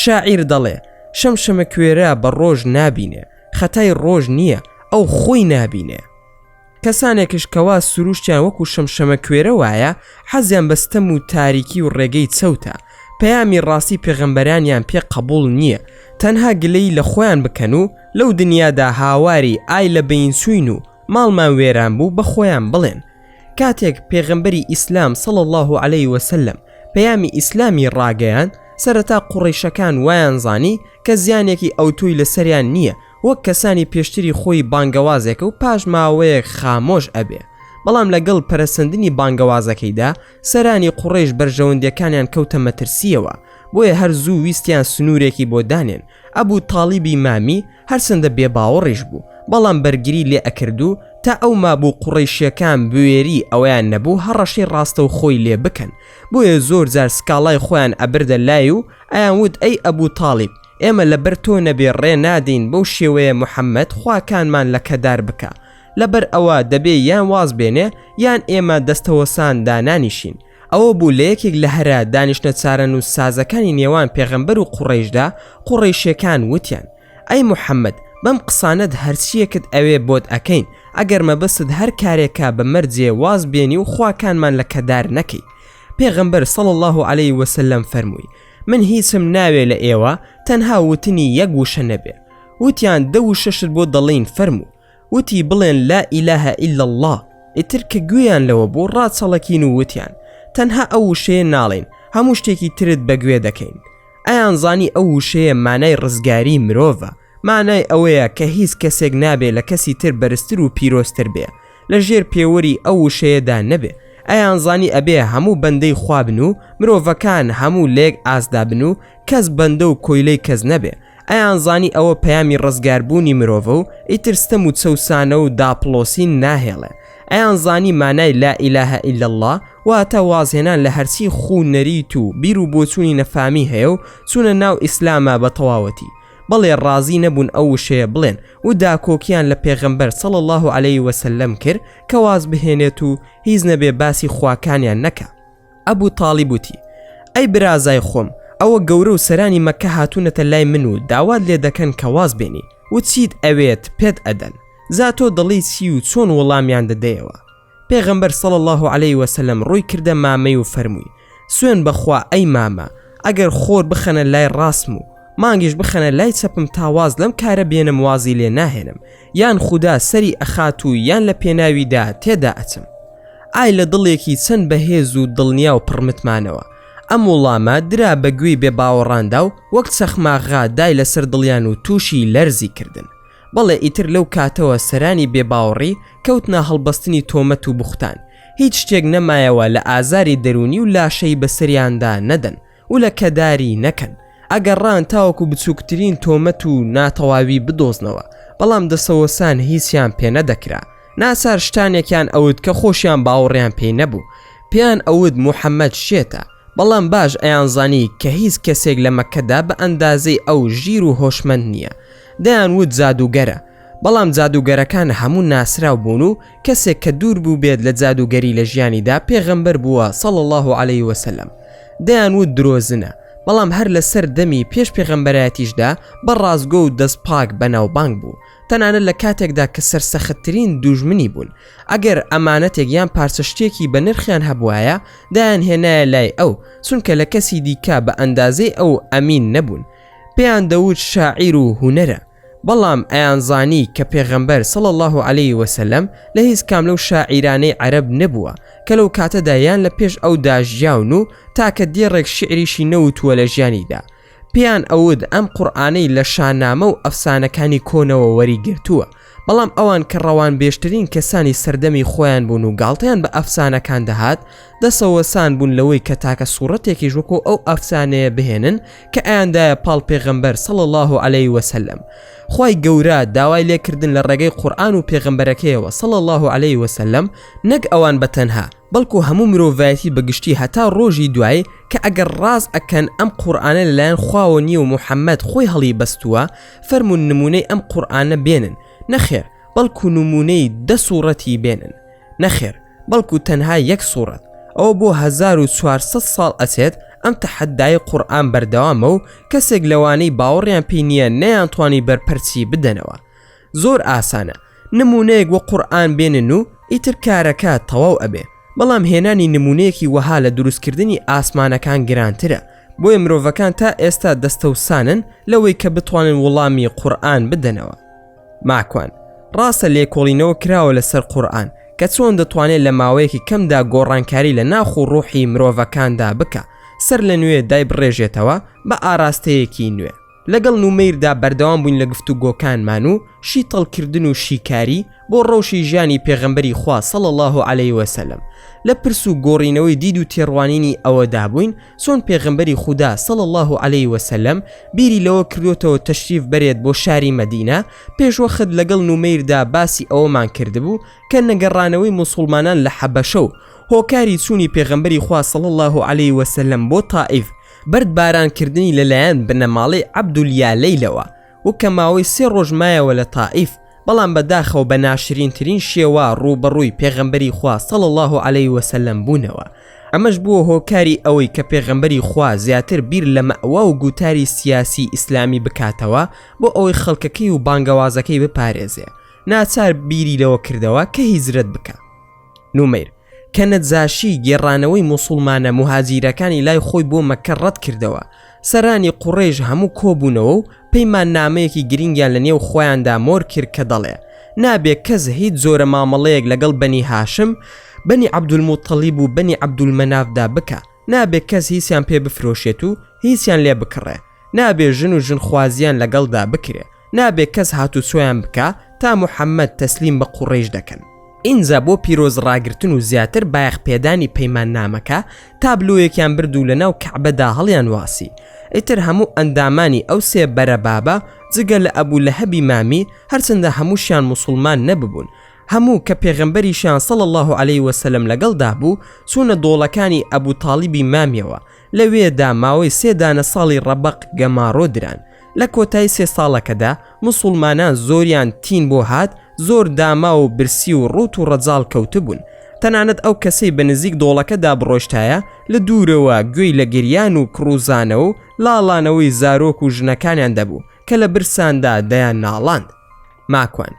شاعیر دەڵێ شەمشەمە کوێرە بە ڕۆژ نابینێ، خەتای ڕۆژ نییە، ئەو خۆی نابینێ. کەسانێکش کەوا سروشتیان وەکو شەمشەمە کوێرە وایە، حەزیان بەستەم و تاریکی و ڕێگەی چەوتە، پەیامی ڕاستی پێغەمبەرانیان پێ قبول نییە، تەنها گلەی لە خۆیان بکەن و لەو دنیادا هاواری ئای لە بەینچوین و ماڵمان وێران بوو بە خۆیان بڵێن. کاتێک پێغەمبەری ئیسلام صلی الله علیه وسلم پەیامی ئیسلامی ڕاگەیان، سەرەتا قوڕیشەکان وایان زانی کە زیانێکی ئەوتوی لەسەریان نییە، وەک کەسانی پێشتری خۆی بانگەوازێکە و پاش ماوەیەک خامۆش ئەبێ. بەڵام لەگەڵ پەرەسەندنی بانگەوازەکەیدا سەرانی قوڕیش بەرژەوەندەکانیان کەوتە مەترسیەوە، بۆیە هەر زوو ویستیان سنوورێکی بۆ دانێن. ئەبوو تاڵیبی مامی هەرچەندە بێباوەڕیش بوو، بەڵام بەرگری لێ ئەکردو تا ئەو مابوو قوڕیشیەکان بوێری ئەویان نەبوو هەڕەشی ڕاستە و خۆی لێ بکەن، بۆیە زۆر جار سکاڵای خۆیان ئەبردە لای و ئەیان وت ئەی ئەبوو تاڵیب، ئێمە لەبەر تۆ نەبێ ڕێ نادین بەو شێوەیە محەممەد خواکانمان لە کەدار بکە، لەبەر ئەوە دەبێ یان واز بێنێ یان ئێمە دەستەوەسان دانانیشین. ئەوە بوو لە یەکێک لە هەرە دانیشتە چارەن و سازەکانی نێوان پێغەمبەر و قوڕیشدا قوڕیشیەکان وتیان ئەی محەممەد، بەم قسانت هەرچیەکت ئەوێ بۆت ئەکەین، ئەگەر مەبەست هەر کارێکە بە مەرجێ واز بێنی و خواکانمان لە کەدار نەکەی. پێغەمبەر صلی الله علیه وسلم فەرمووی من هیچم ناوێ لە ئێوە تەنها وتنی یەک وشە نەبێ. وتیان دە وشەشت بۆ دەڵین فەرموو، وتی بڵێن لا ئیلاهە ئیلا الله، ئیتر کە گوێیان لەوە بۆ ڕاچەڵەکین و وتیان تەنها ئەو وشەیە ناڵێن، هەموو شتێکی ترت بەگوێ دەکەین. ئەیان زانی ئەو وشەیە مانای ڕزگاری مرۆڤە، مانای ئەوەیە کە هیچ کەسێک نابێ لە کەسی تر بەرزتر و پیرۆستر بێ، لە ژێر پێوەری ئەو وشەیەدا نەبێ. ئەیان زانی ئەبێ هەموو بەندەی خوابن و مرۆڤەکان هەموو لێک ئازدا بن و کەس بەندە و کۆیلەی کەس نەبێ. ئەیان زانی ئەوە پەیامی ڕزگاربوونی مرۆڤە و ئیتر ستەم و چەوسانە و داپڵۆسین ناهێڵێ. ئەیان زانی مانای لا ئیلاهە ئیلا الله واتە وازهێنان لە هەرچی خوو نەریت و بیر و بۆچوونی نەفامی هەیە و چوونە ناو ئیسلامە بە تەواوەتی. بەڵێ ڕازی نەبوون ئەو وشەیە بڵێن و داکۆکیان لە پێغەمبەر صلی الله علیه وسلم کرد کە واز بهێنێت و هیچ نەبێ باسی خواکانیان نەکە. ئەبوو تاڵیب وتی ئەی برازای خۆم، ئەوە گەورە و سەرانی مەکە هاتوونەتە لای من و داوات لێ دەکەن کە واز بێنی و چیت ئەوێت پێت ئەدەن، زاتۆ دڵی چی و چۆن وەڵامیان دەدەیەوە. پێغەمبەر صلی الله علیه وسلم ڕووی کردە مامەی و فەرمووی سوێن بەخوا ئەی مامە، ئەگەر خۆر بخەنە لای ڕاستم و مانگیش بخەنە لای چەپم تاواز لەم کارە بێنم وازی لێ ناهێنم، یان خوددا سەری ئەخات و یان لە پێناویدا تێدا ئەچم. ئای لە دڵێکی چەند بەهێز و دڵنیا و پڕمتمانەوە. ئەم وڵامە درا بەگوێی بێ باوەڕاندا و وەک چەخماغا دای لەسەر دڵیان و تووشی لەرزی کردن. بەڵێ ئیتر لەو کاتەوە سەرانی بێباوەڕی کەوتنە هەڵبەستنی تۆمەت و بوختان، هیچ شتێک نەمایەوە لە ئازاری دەرونی و لاشەی بەسەریاندا نەدەن و لە کەداری نەکەن، ئەگەڕان تاوەکو بچووکترین تۆمەت و ناتەواوی بدۆزنەوە، بەڵام دەسەوەسان هیچیان پێ نەدەکرا. ناسار شتانێکیان ئەوت کە خۆشیان باوەڕیان پێی نەبوو، پێیان ئەوت محەممەد شێتە، بەڵام باش ئەیان زانی کە هیچ کەسێک لە مەکەدا بە ئەندازەی ئەو ژیر و هۆشمەند نییە. دەیان وت جادوگەرە، بەڵام جادوگەرەکان هەموو ناسراو بوون و کەسێک کە دوور بوو بێت لە جادوگەری لە ژیانیدا پێغەمبەر بووە صلی الله علیه وسلم. دەیان وت درۆزنە، بەڵام هەر لە سەر دەمی پێش پێغەمبەرایەتیشدا بە ڕازگۆ و دەست پاک بەناوبانگ بوو، تەنانەت لە کاتێکدا کە سەرسەختترین دوژمنی بوون. ئەگەر ئەمانەتێک یان پارچە شتێکی بە نرخیان هەبوایە دایان هێنایە لای ئەو، چونکە لە کەسی دیکە بە ئەندازەی ئەو ئەمین نەبوون. پێیان دەوت شاعیر و هونەرە، بەڵام ئەیان زانی کە پێغەمبەر صلی الله علیه وسلم لە هیچ کام لەو شاعیرانەی عەرەب نەبووە کە لەو کاتەدا یان لە پێش ئەو داژیاون و تاکە دێڕێک شعریشی نەوتووە لە ژیانیدا. پیان ئەود ئەم قورئانەی لە شانامە و ئەفسانەکانی کۆنەوە وەریگرتووە، بەڵام ئەوان کە ڕەوان بێشترین کەسانی سەردەمی خۆیان بوون و گاڵتەیان بە ئەفسانەکان دەهات دەسەوەسان بوون لەوەی کە تاکە سوورەتێکی وەکو ئەو ئەفسانەیە بهێنن کە ئەیاندایە پاڵ پێغەمبەر صلی الله عليه وسلم. خوای گەورە داوای لێکردن لە ڕێگەی قورئان و پێغەمبەرەکەیەوە صلی الله عليه وسلم، نەک ئەوان بەتەنها بەڵکو هەموو مرۆڤایەتی بەگشتی هەتا ڕۆژی دوای کە ئەگەر ڕاز ئەکەن ئەم قورئانە لەلایەن خواوە نیە و محەممەد خۆی هەڵی بەستووە، فەرمون نمونەی ئەم قورئانە بێنن، نەخێر بەڵکو نمونەی 10 سوورەتی بێنن، نەخێر بەڵکو تەنها 1 سوورەت. ئەو بۆ 1400 ساڵ ئەچێت ئەم تەحەدای قورئان بەردەوامە و کەسێک لەوانەی باوەڕیان پێی نییە نەیانتوانی بەرپەرچی بدەنەوە. زۆر ئاسانە نمونەیەک وە قورئان بێنن و ئیتر کارەکە تەواو ئەبێ، بەڵام هێنانی نمونەیەکی وەها لە دروستکردنی ئاسمانەکان گرانترە، بۆیە مرۆڤەکان تا ئێستا دەستەوسانن لەوەی کە بتوانن وەڵامی قورئان بدەنەوە. ماکوان ڕاستە لێکۆڵینەوە کراوە لەسەر قورئان کە چۆن دەتوانێت لە ماوەیەکی کەمدا گۆڕانکاری لە ناخ و ڕوحی مرۆڤەکاندا بکە، سەر لە نوێ دای بڕێژێتەوە بە ئاراستەیەکی نوێ. لەگەڵ نومەیردا بەردەوام بووین لە گفتوگۆکانمان و شیتەڵکردن و شیکاری بۆ ڕەوشی ژیانی پێغەمبەری خوا صلی الله عليه وسلم. لە پرس و گۆڕینەوەی دید و تێڕوانینی ئەوەدا بووین چۆن پێغەمبەری خودا صلی الله عليه وسلم بیری لەوە کردوتەوە تەشریف بەرێت بۆ شاری مەدینە. پێشوەخت لەگەڵ نومەیردا باسی ئەوەمان کردبوو کە نەگەڕانەوەی موسڵمانان لە حەبەشە و هۆکاری چوونی پێغەمبەری خوا صلی الله عليه وسلم بۆ تائیف بەردبارانکردنی لەلایەن بنەماڵەی عەبدولیالەیلەوە و کە ماوەی 3 ڕۆژ مایەوە لە تائیف، بەڵام بەداخەوە بە ناشرینترین شێوە ڕوبەڕووی پێغەمبەری خوا صلی الله عليه وسلم بوونەوە. ئەمەش بووە هۆکاری ئەوەی کە پێغەمبەری خوا زیاتر بیر لە مەئوا و گوتاری سیاسی ئیسلامی بکاتەوە بۆ ئەوەی خەڵکەکەی و بانگەوازەکەی بپارێزێ. ناچار بیری لەوە کردەوە کە هیجرەت بکە. نومەیر کە نەجاشی گێڕانەوەی موسڵمانە مهاجیرەکانی لای خۆی بۆ مەکە ڕەت کردەوە، سەرانی قوڕێژ هەموو کۆبوونەوە و پەیمان نامەیەکی گرنگیان لە نێو خۆیاندا مۆر کرد کە دەڵێ نابێت کەس هیچ زۆرە مامەڵەیەک لەگەڵ بەنی هاشم، بەنی عەبدولموتەلیب و بەنی عەبدولمەنافدا بکە، نابێت کەس هیچیان پێ بفرۆشێت و هیچیان لێ بکڕێ، نابێت ژن و ژن خوازیان لەگەڵدا بکرێ، نابێت کەس هاتو سۆیان بکە تا محەممەد تەسلیم بە قوڕێژ دەکەن. ئینجا بۆ پیرۆز ڕاگرتن و زیاتر بایەخ پێدانی پەیمان نامەکە تابلۆیەکیان بردو لە ناو کەعبەدا هەڵیان واسی. ئیتر هەموو ئەندامانی ئەو سێ بەرەبابە جگە لە ئەبوو لەهەبی مامی هەرچەندە هەمووشیان موسڵمان نەببوون، هەموو کە پێغەمبەریشیان صلی الله عليه وسلم لەگەڵدا بوو چوونە دۆڵەکانی ئەبوو تاڵیبی مامیەوە. لەوێدا ماوەی 3 دانە ساڵی ڕەبەق گەماڕۆ دران. لە کۆتای 3 ساڵەکەدا موسڵمانان زۆریان تین بۆ هات، زۆر داما و برسی و ڕوت و ڕەجاڵ کەوتبوون. تەنانەت ئەو کەسەی بە نزیک دۆڵەکەدا بڕۆشتایە لە دوورەوە گوێی لە گریان و کڕوزانە و لاڵانەوەی زارۆک و ژنەکانیان دەبوو کە لە برساندا دەیان ناڵاند. ماکوان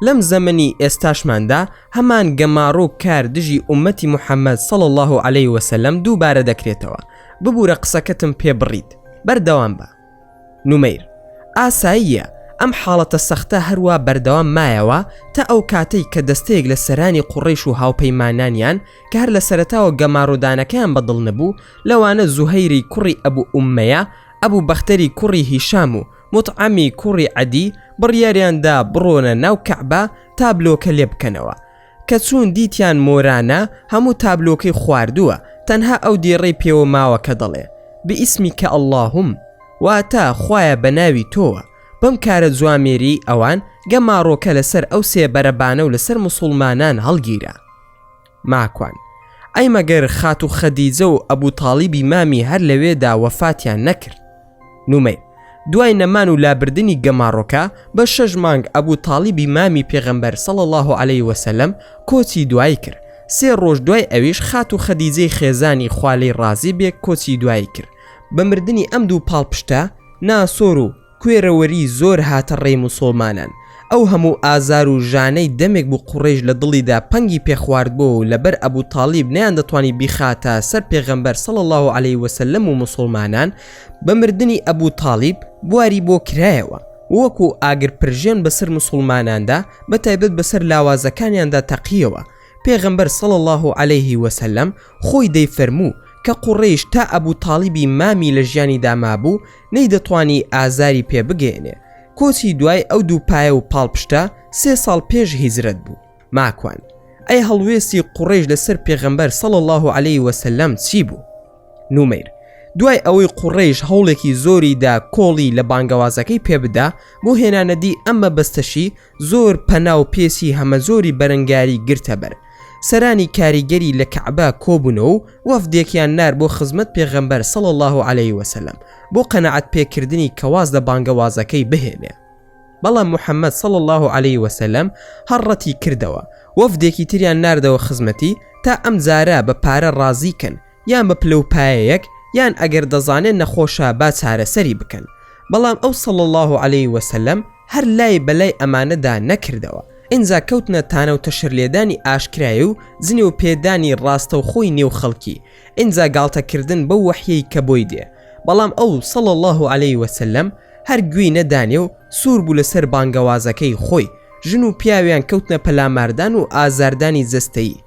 لەم زەمەنی ئێستاشماندا هەمان گەماڕۆ کار دژی ئومەتی محەممەد صلی الله عليه وسلم دووبارە دەکرێتەوە. ببوورە قسەکەتم پێ بڕیت، بەردەوام بە. نومەیر ئاساییە ئەم حاڵەتە سەختە هەروە بەردەوام مایەوە تا ئەو کاتەی کە دەستەیەک لە سەرانی قوڕیش و هاوپەیمانانیان کە هەر لە سەرەتاوە گەماڕۆدانەکەیان بەدڵ نەبوو، لەوانە زوهەیری کوڕی ئەبوو ئومەیە، ئەبوو بەختەری کوڕی هیشام و مطعەمی کوڕی عەدی بڕیاریاندا بڕۆنە ناو کەعبە تابلۆکە لێ بکەنەوە. کە چوون دیتیان مۆرانە هەموو تابلۆکەی خواردووە، تەنها ئەو دیێڕەی پێوە ماوە کە دەڵێ بئیسمیکە ئەڵڵاهوم، واتە خوایە بە ناوی تۆوە. بەم کارە جوامێری ئەوان گەماڕۆکە لەسەر ئەو سێ بەرەبانە و لەسەر موسڵمانان هەڵگیرە. ماکوان ئەی مەگەر خات و خەدیجە و ئەبوو تاڵیبی مامی هەر لەوێدا وەفاتیان نەکرد. نومەیر دوای نەمان و لابردنی گەماڕۆکە بە 6 مانگ ئەبوو تاڵیبی مامی پێغەمبەر صلی الله عليه وسلم کۆچی دوای کرد. 3 ڕۆژ دوای ئەویش خات و خەدیجەی خێزانی خوالەی ڕازی بێ کۆچی دوای کرد. بە مردنی ئەم دوو پاڵپشتە ناسۆر و کوێرەوەری زۆر هاتە ڕێی موسڵمانان. ئەو هەموو ئازار و ژانەی دەمێک بوو قوڕێژ لە دڵیدا پەنگی پێخواردبوو و لەبەر ئەبوو تاڵیب نەیان دەتوانی بیخاتە سەر پێغەمبەر صلی الله عليه وسلم و موسڵمانان. بە مردنی ئەبوو تاڵیب بواری بۆ کرایەوە، وەکو ئاگر پرژێن بەسەر موسڵماناندا بەتایبەت بەسەر لاوازەکانیاندا تەقیەوە. پێغەمبەر صلی الله عليه وسلم خۆی دەیفەرموو کە قوڕیش تا ئەبوو تاڵیبی مامی لە ژیانی دامابوو نەیدەتوانی ئازاری پێ بگەێنێ. کۆچی دوای ئەو دوو پایە و پاڵپشتە 3 ساڵ پێش هیجرەت بوو. ماکوان ئەی هەڵوێستی قوڕیش لەسەر پێغەمبەر صلی الله علیه وسلم چی بوو؟ نومەیر دوای ئەوەی قوڕیش هەوڵێکی زۆری دا کۆڵی لە بانگەوازەکەی پێبدا بۆ هێنانەدی ئەمە بەستەشی زۆر پەنا و پێسی هەمە زۆری بەرەنگاری گرتە بەر. سەرانی کاریگەری لە کەعبە کۆبوونەوە و وەفدێکیان نار بۆ خزمەت پێغەمبەر صلی الله علیه وسلم بۆ قەنەعەت پێکردنی کەواز لە بانگەوازەکەی بهێنێ. بەڵام محەممەد صلی الله علیه وسلم هەڕەتی کردەوە، وەفدێکی تریان ناردەوە خزمەتی تا ئەم جارە بە پارە ڕازیکەن یان بە پلەپایەیەک یان ئەگەر دەزانێن نەخۆشە با چارەسەری بکەن. بەڵام ئەو صلی الله علیه وسلم هەر لای بەلای ئەمانەدا نەکردەوە. ئینجا کەوتنە تانە و تەشرلێدانی ئاشکرای و زنی و پێدانی ڕاستە و خۆی نێو خەڵکی، ئینجا گاڵتەکردن بەو وەحیەی کە بۆی دێ. بەڵام ئەو صلی الله علیه وسلم هەر گوێی نەدانێ و سوور بوو لەسەر بانگەوازەکەی خۆی. ژن و پیاویان کەوتنە پەلاماردان و ئازاردانی جەستەیی.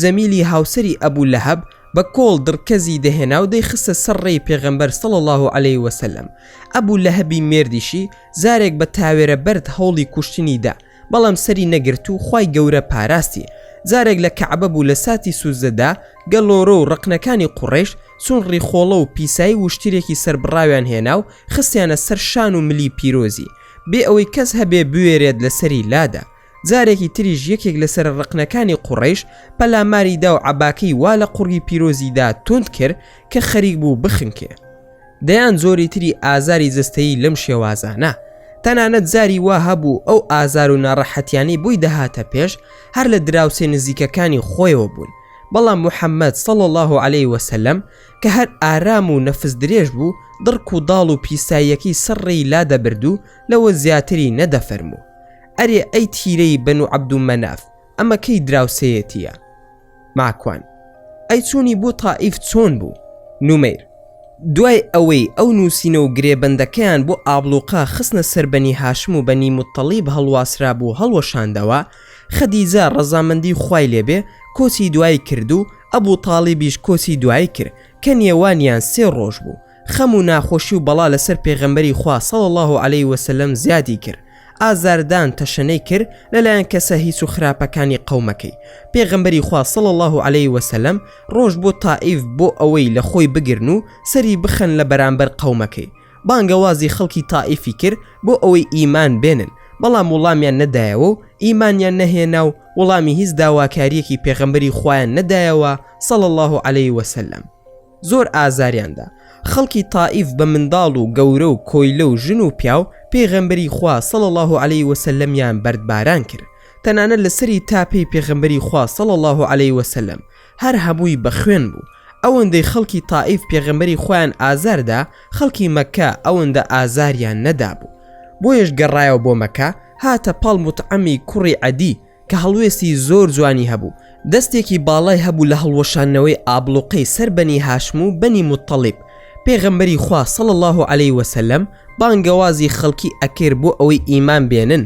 جەمیلی هاوسەری ئەبوو لەهەب بە کۆڵ دڕکەزی دەهێنا و دەیخستە سەر ڕێی پێغەمبەر صلی الله علیه وسلم. ئەبوو لەهەبی مێردیشی زارێک بە تاوێرە بەرد هەوڵی کوشتنی دا، بەڵام سەری نەگرت و خوای گەورە پاراستی. جارێک لە کەعبە بوو لە ساتی سوزدەدا گەڵۆرە و ڕقنەکانی قوڕیش سونڕی خۆڵە و پیسایی وشترێکی سەربڕاویان هێنا و خستیانە سەر شان و ملی پیرۆزی بێ ئەوەی کەس هەبێ بوێرێت لەسەری لادا. جارێکی تریش یەکێک لەسەر ڕقنەکانی قوڕیش پەلاماریدا و عەباکەی وا لە قوڕی پیرۆزیدا تند کرد کە خەریک بوو بخنکێ. دەیان زۆری تری ئازاری جەستەیی لەم شێوازانە. تەنانەت زاری وا هەبوو ئەو ئازار و ناڕەحەتیانەی بۆی دەهاتە پێش هەر لە دراوسێ نزیکەکانی خۆیەوە بوون. بەڵام محەممەد صلی الله علیه وسلم کە هەر ئارام و نەفس درێژ بوو دڕک و داڵ و پیساییەکەی سەرڕێی لادەبرد و لەوە زیاتری نەدەفەرموو. ئەرێ ئەی تیرەی بەنو عەبدومەناف، ئەمە کەی دراوسەیەتیە؟ ماکوان ئەی چوونی بۆ تائیف چۆن بوو؟ نومەیر دوای ئەوەی ئەو نووسینە و گرێبەندەکەیان بۆ ئابلوقا خستنە سەر بەنی هاشم و بەنی متەڵیب هەڵواسرا بوو هەڵوەشاندەوە، خەدیجە ڕەزامەندی خوای لێبێ کۆچی دوای کرد و ئەبوو تاڵیبیش کۆچی دوای کرد کە نێوانیان 3 ڕۆژ بوو. خەم و ناخۆشی و بەڵا لەسەر پێغەمبەری خوا صلی الله علیه وسلم زیادی کرد. ئازاردان تەشەنەی کرد لەلایەن کەسە هیچ و خراپەکانی قەومەکەی. پێغەمبەری خوا صلی الله علیه وسلم ڕۆژ بۆ تائیف بۆ ئەوەی لە خۆی بگرن و سەری بخەن لە بەرامبەر قەومەکەی. بانگەوازی خەڵکی تائیفی کرد بۆ ئەوەی ئیمان بێنن، بەڵام وەڵامیان نەدایەوە و ئیمانیان نەهێنا و وەڵامی هیچ داواکاریەکی پێغەمبەری خوایان نەدایەوە صلی الله علیه وسلم. زۆر ئازاریاندا. خەڵکی تائیف بە منداڵ و گەورە و کۆیلە و ژن و پیاو پێغەمبەری خوا صلی الله علیه وسلمیان بەردباران کرد. تەنانەت لەسەری تاپەی پێغەمبەری خوا صلی الله علیه وسلم هەر هەبووی بە خوێن بوو. ئەوەندەی خەڵکی تائیف پێغەمبەری خۆیان ئازاردا، خەڵکی مەکە ئەوەندە ئازاریان نەدابوو. بۆیش گەڕایەوە بۆ مەکە، هاتە پاڵ موتعەمی کوڕی عەدی کە هەڵوێستی زۆر جوانی هەبوو. دەستێکی باڵای هەبوو لە هەڵوەشانەوەی ئابلوقەی سەر بەنی هاشم و بەنی متەڵیب. پێغەمبەری خوا صلی الله علیه وسلم بانگەوازی خەڵکی ئەکرد بۆ ئەوەی ئیمان بێنن.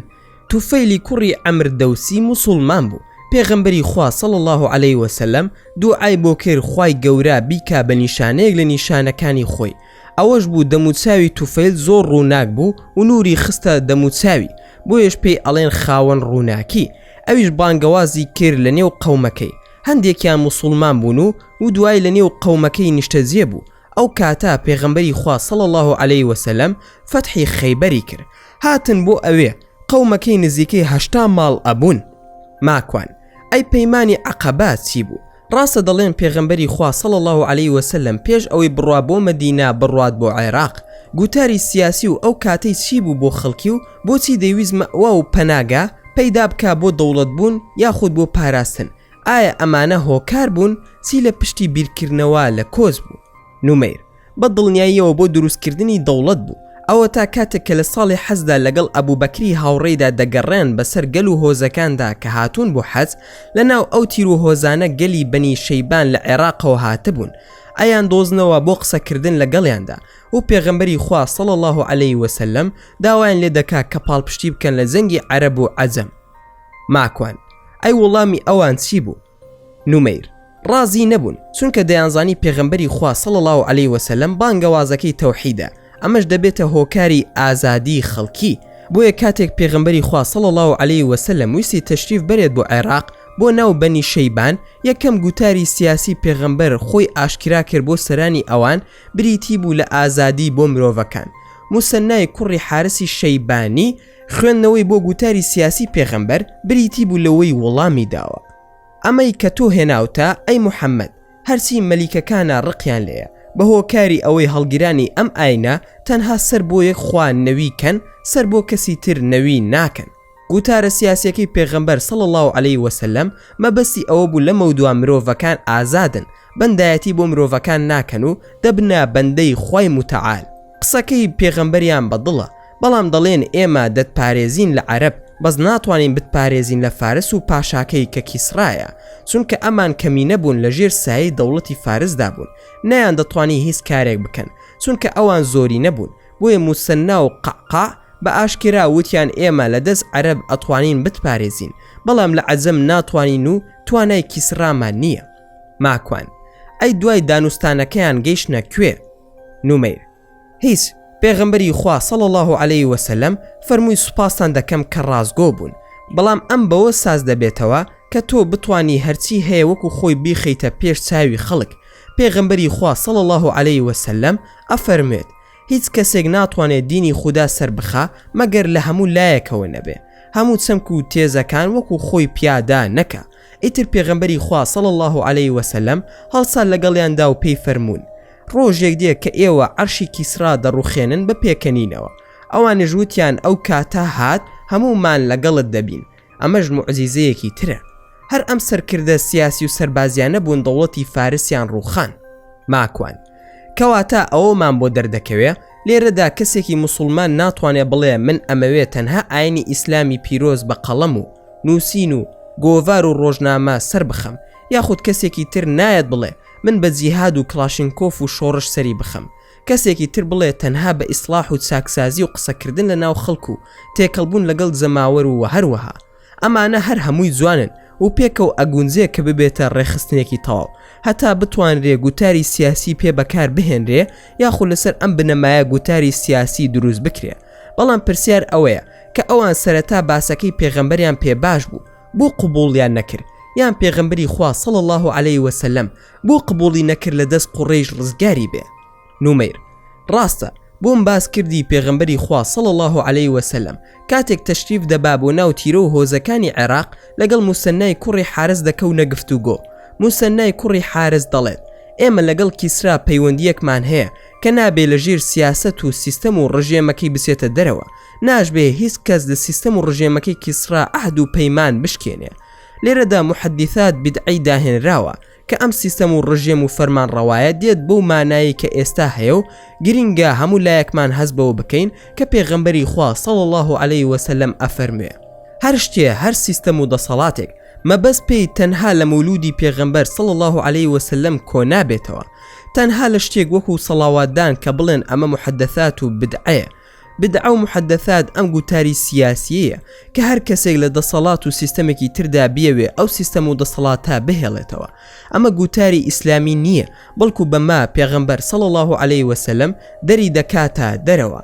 توفەیلی کوڕی عەمر دەوسی موسڵمان بوو. پێغەمبەری خوا صلی الله علیه وسلم دوعای بۆ کرد خوای گەورە بیکا بە نیشانەیەک لە نیشانەکانی خۆی. ئەوەش بوو دەموچاوی توفەیل زۆر ڕووناک بوو و نوری خستە دەموچاوی، بۆیش پێی ئەڵێن خاوەن ڕووناکی. ئەویش بانگەوازی کرد لە نێو قەومەکەی. هەندێکیان موسڵمان بوون و دوای لە نێو قەومەکەی نیشتەجێ بوو. ئەو کاتا پێغەمبەری خوا صلی الله علیه وسلم فەتحی خەیبەری کرد. هاتن بۆ ئەوێ قەومەکەی نزیکەی 80 ماڵ ئەبوون. ماکوان ئەی پەیمانی عەقەبات چی بوو؟ ڕاستە دەڵێن پێغەمبەری خوا صلی الله علیه وسلم پێش ئەوەی بڕوا بۆ مەدینە بڕوات بۆ عێراق گوتاری سیاسی و ئەو کاتەی چی بوو بۆ خەڵکی و بۆچی دەیویست مەوا و پەناگا پەیدا بکا بۆ دەوڵەت بوون یاخود بۆ پاراستن؟ ئایا ئەمانە هۆکار بوون چی لە پشتی بیرکردنەوە لە کۆز بوو؟ نومەیر بە دڵنیاییەوە بۆ دروستکردنی دەوڵەت بوو. ئەوە تا کاتێک کە لە ساڵی حەزدا لەگەڵ ئەبوبەکری هاوڕێیدا دەگەڕێن بەسەر گەل و هۆزەکاندا کە هاتوون بۆ حەج، لەناو ئەو تیر و هۆزانە گەلی بەنی شەیبان لە عێراقەوە هاتبوون. ئەیان دۆزنەوە بۆ قسەکردن لەگەڵیاندا و پێغەمبەری خوا صلی الله علیه وسلم داوایان لێ دەکا کە پاڵپشتی بکەن لە زەنگی عەرەب و عەجەم. ماکوان ئەی وەڵامی ئەوان چی بوو؟ نومەیر ڕازی نەبوون چونکە دەیانزانی پێغەمبەری خوا صلی الله علیه وسلم بانگەوازەکەی تەوحیدە، ئەمەش دەبێتە هۆکاری ئازادی خەڵکی. بۆیە کاتێک پێغەمبەری خوا صلی الله علیه وسلم ویستی تەشریف بەرێت بۆ عێراق بۆ ناو بەنی شەیبان، یەکەم گوتاری سیاسی پێغەمبەر خۆی ئاشکرا کرد بۆ سەرانی ئەوان بریتی بوو لە ئازادی بۆ مرۆڤەکان. موسەنای کوڕی حارسی شەیبانی خوێندنەوەی بۆ گوتاری سیاسی پێغەمبەر بریتی بوو لەوەی وەڵامی داوە: ئەمەی کە تۆ هێناوتە ئەی موحەممەد، هەرچی مەلیکەکانە ڕقیان لێیە بە هۆکاری ئەوەی هەڵگیرانی ئەم ئاینە تەنها سەر بۆ یەک خوا نەویکەن، سەر بۆ کەسی تر نەوی ناکەن. گوتارە سیاسیەکەی پێغەمبەر صلی الله علیه وسلم مەبەستی ئەوە بوو لە مەودووە مرۆڤەکان ئازادن، بەندایەتی بۆ مرۆڤەکان ناکەن و دەبنە بەندەی خوای متعال. قسەکەی پێغەمبەریان بەدڵە، بەڵام دەڵێن ئێمە دەتپارێزین لە عەرەب، بەس ناتوانین بتپارێزین لە فارس و پاشاکەی کە کیسرایە، چونکە ئەمان کەمی نەبوون لە ژێر سایەی دەوڵەتی فارسدا بوون، نەیان دەتوانی هیچ کارێک بکەن چونکە ئەوان زۆری نەبوون. بۆیە موسەنا و قەعقاع بە ئاشکرا وتیان ئێمە لە دەست عەرەب ئەتوانین بتپارێزین، بەڵام لە عەجەم ناتوانین و توانای کیسرامان نییە. ماکوان ئەی دوای دانوستانەکەیان گەیشتنە کوێ؟ نومەیر: هیچ، پێغەمبەری خوا صلی الله علیه وسلم فەرمووی سوپاسان دەکەم کە ڕازگۆ بوون، بەڵام ئەم بەوە ساز دەبێتەوە کە تۆ بتانی هەرچی هەیە وەکو خۆی بیخەیتە پێش چاوی خەڵک. پێغەمبەری خوا صلی الله علیه وسلم ئەفەرمێت: هیچ کەسێک ناتوانێت دینی خوددا سەر بخا مەگەر لە هەموو لایەکەوە نەبێ، هەموو چەمک و تێزەکان وەکو خۆی پیادا نەکە. ئیتر پێغەمبەری خوا صلی الله علیه وسلم هەڵسا لەگەڵیاندا و پێی فەرموون: ڕۆژێک دێ کە ئێوە عەرشی کیسرا دەڕوخێنن بە پێکەنینەوە. ئەوانیش وتیان ئەو کاتە هات هەمومان لەگەڵت دەبین. ئەمەش موعجیزەیەکی ترە. هەر ئەم سەرکردە سیاسی و سەربازیانە بوون دەوڵەتی فارسیان ڕووخان. ماکوان کەواتە ئەوەمان بۆ دەردەکەوێ لێرەدا کەسێکی مسلمان ناتوانێت بڵێ من ئەمەوێت تەنها ئاینی ئیسلامی پیرۆز بە قەڵەم و نووسین و گۆڤار و ڕۆژنامە سەر بخەم، یاخود کەسێکی تر نایەت بڵێ من بە جیهاد و کلاشینکۆف و شۆڕش سەری بخەم. کەسێکی تر بڵێ تەنها بە ئیسلاح و چاکسازی و قسەکردن لە ناو خەڵکو و تێکەڵبوون لەگەڵ جەماوەر و هەروەها. ئەمانە هەر هەمووی جوانن و پێکەوە ئەگونجێ کە ببێتە ڕێخستنێکی تەواو، هەتا بتوانرێ گوتاری سیاسی پێ بەکار بهێنرێ یاخود لەسەر ئەم بنەمایە گوتاری سیاسی دروست بکرێ. بەڵام پرسیار ئەوەیە کە ئەوان سەرەتا باسەکەی پێغەمبەریان پێ باش بوو، بۆ قبوڵیان نەکرد؟ یان پێغەمبەری خوا صلی الله علیه وسلم بۆ قبوڵی نەکرد لە دەست قوڕیش ڕزگاری بێ؟ نومەیر: ڕاستە، بۆم باس کردی پێغەمبەری خوا صلی الله علیه وسلم کاتێک تەشریف دەبا بۆ ناو تیرە و هۆزەکانی عێراق لەگەڵ موسەنای کوڕی حارس دەکەونە گفتوگۆ. موسەنای کوڕی حارس دەڵێت ئێمە لەگەڵ کیسرا پەیوەندیەکمان هەیە کە نابێ لە ژێر سیاسەت و سیستەم و ڕژێمەکەی بچێتە دەرەوە، ناشبێ هیچ کەس لە سیستەم و ڕژێمەکەی کیسرا ئەحد و پەیمان بشکێنێ. لێرەدا محەدیثات بیدعی داهێنراوە کە ئەم سیستەم و ڕژێم و فەرمان ڕەوایە دێت بەو مانایی کە ئێستا هەیە و گرینگە هەموو لایەکمان هەست بەوە بکەین کە پێغەمبەری خوا صلی الله علیه وسلم ئەفەرموێ: هەر شتێ، هەر سیستەم و دەسەڵاتێک مەبەست پێی تەنها لە مەولودی پێغەمبەر صلی الله علیه وسلم کۆ نابێتەوە. تەنها لە شتێک وەکو سەڵاواتدان کە بڵێن ئەمە محەدەثات و بدعەیە. بدعە و محەدەثات ئەم گوتاری سیاسیەیە کە هەر کەسێک لە دەسەڵات و سیستەمێکی تردا بیەوێ ئەو سیستەم و دەسەڵاتە بهێڵێتەوە. ئەمە گوتاری ئیسلامی نییە، بەڵکو بەما پێغەمبەر صلی الله علیه وسلم دەری دەکاتە دەرەوە.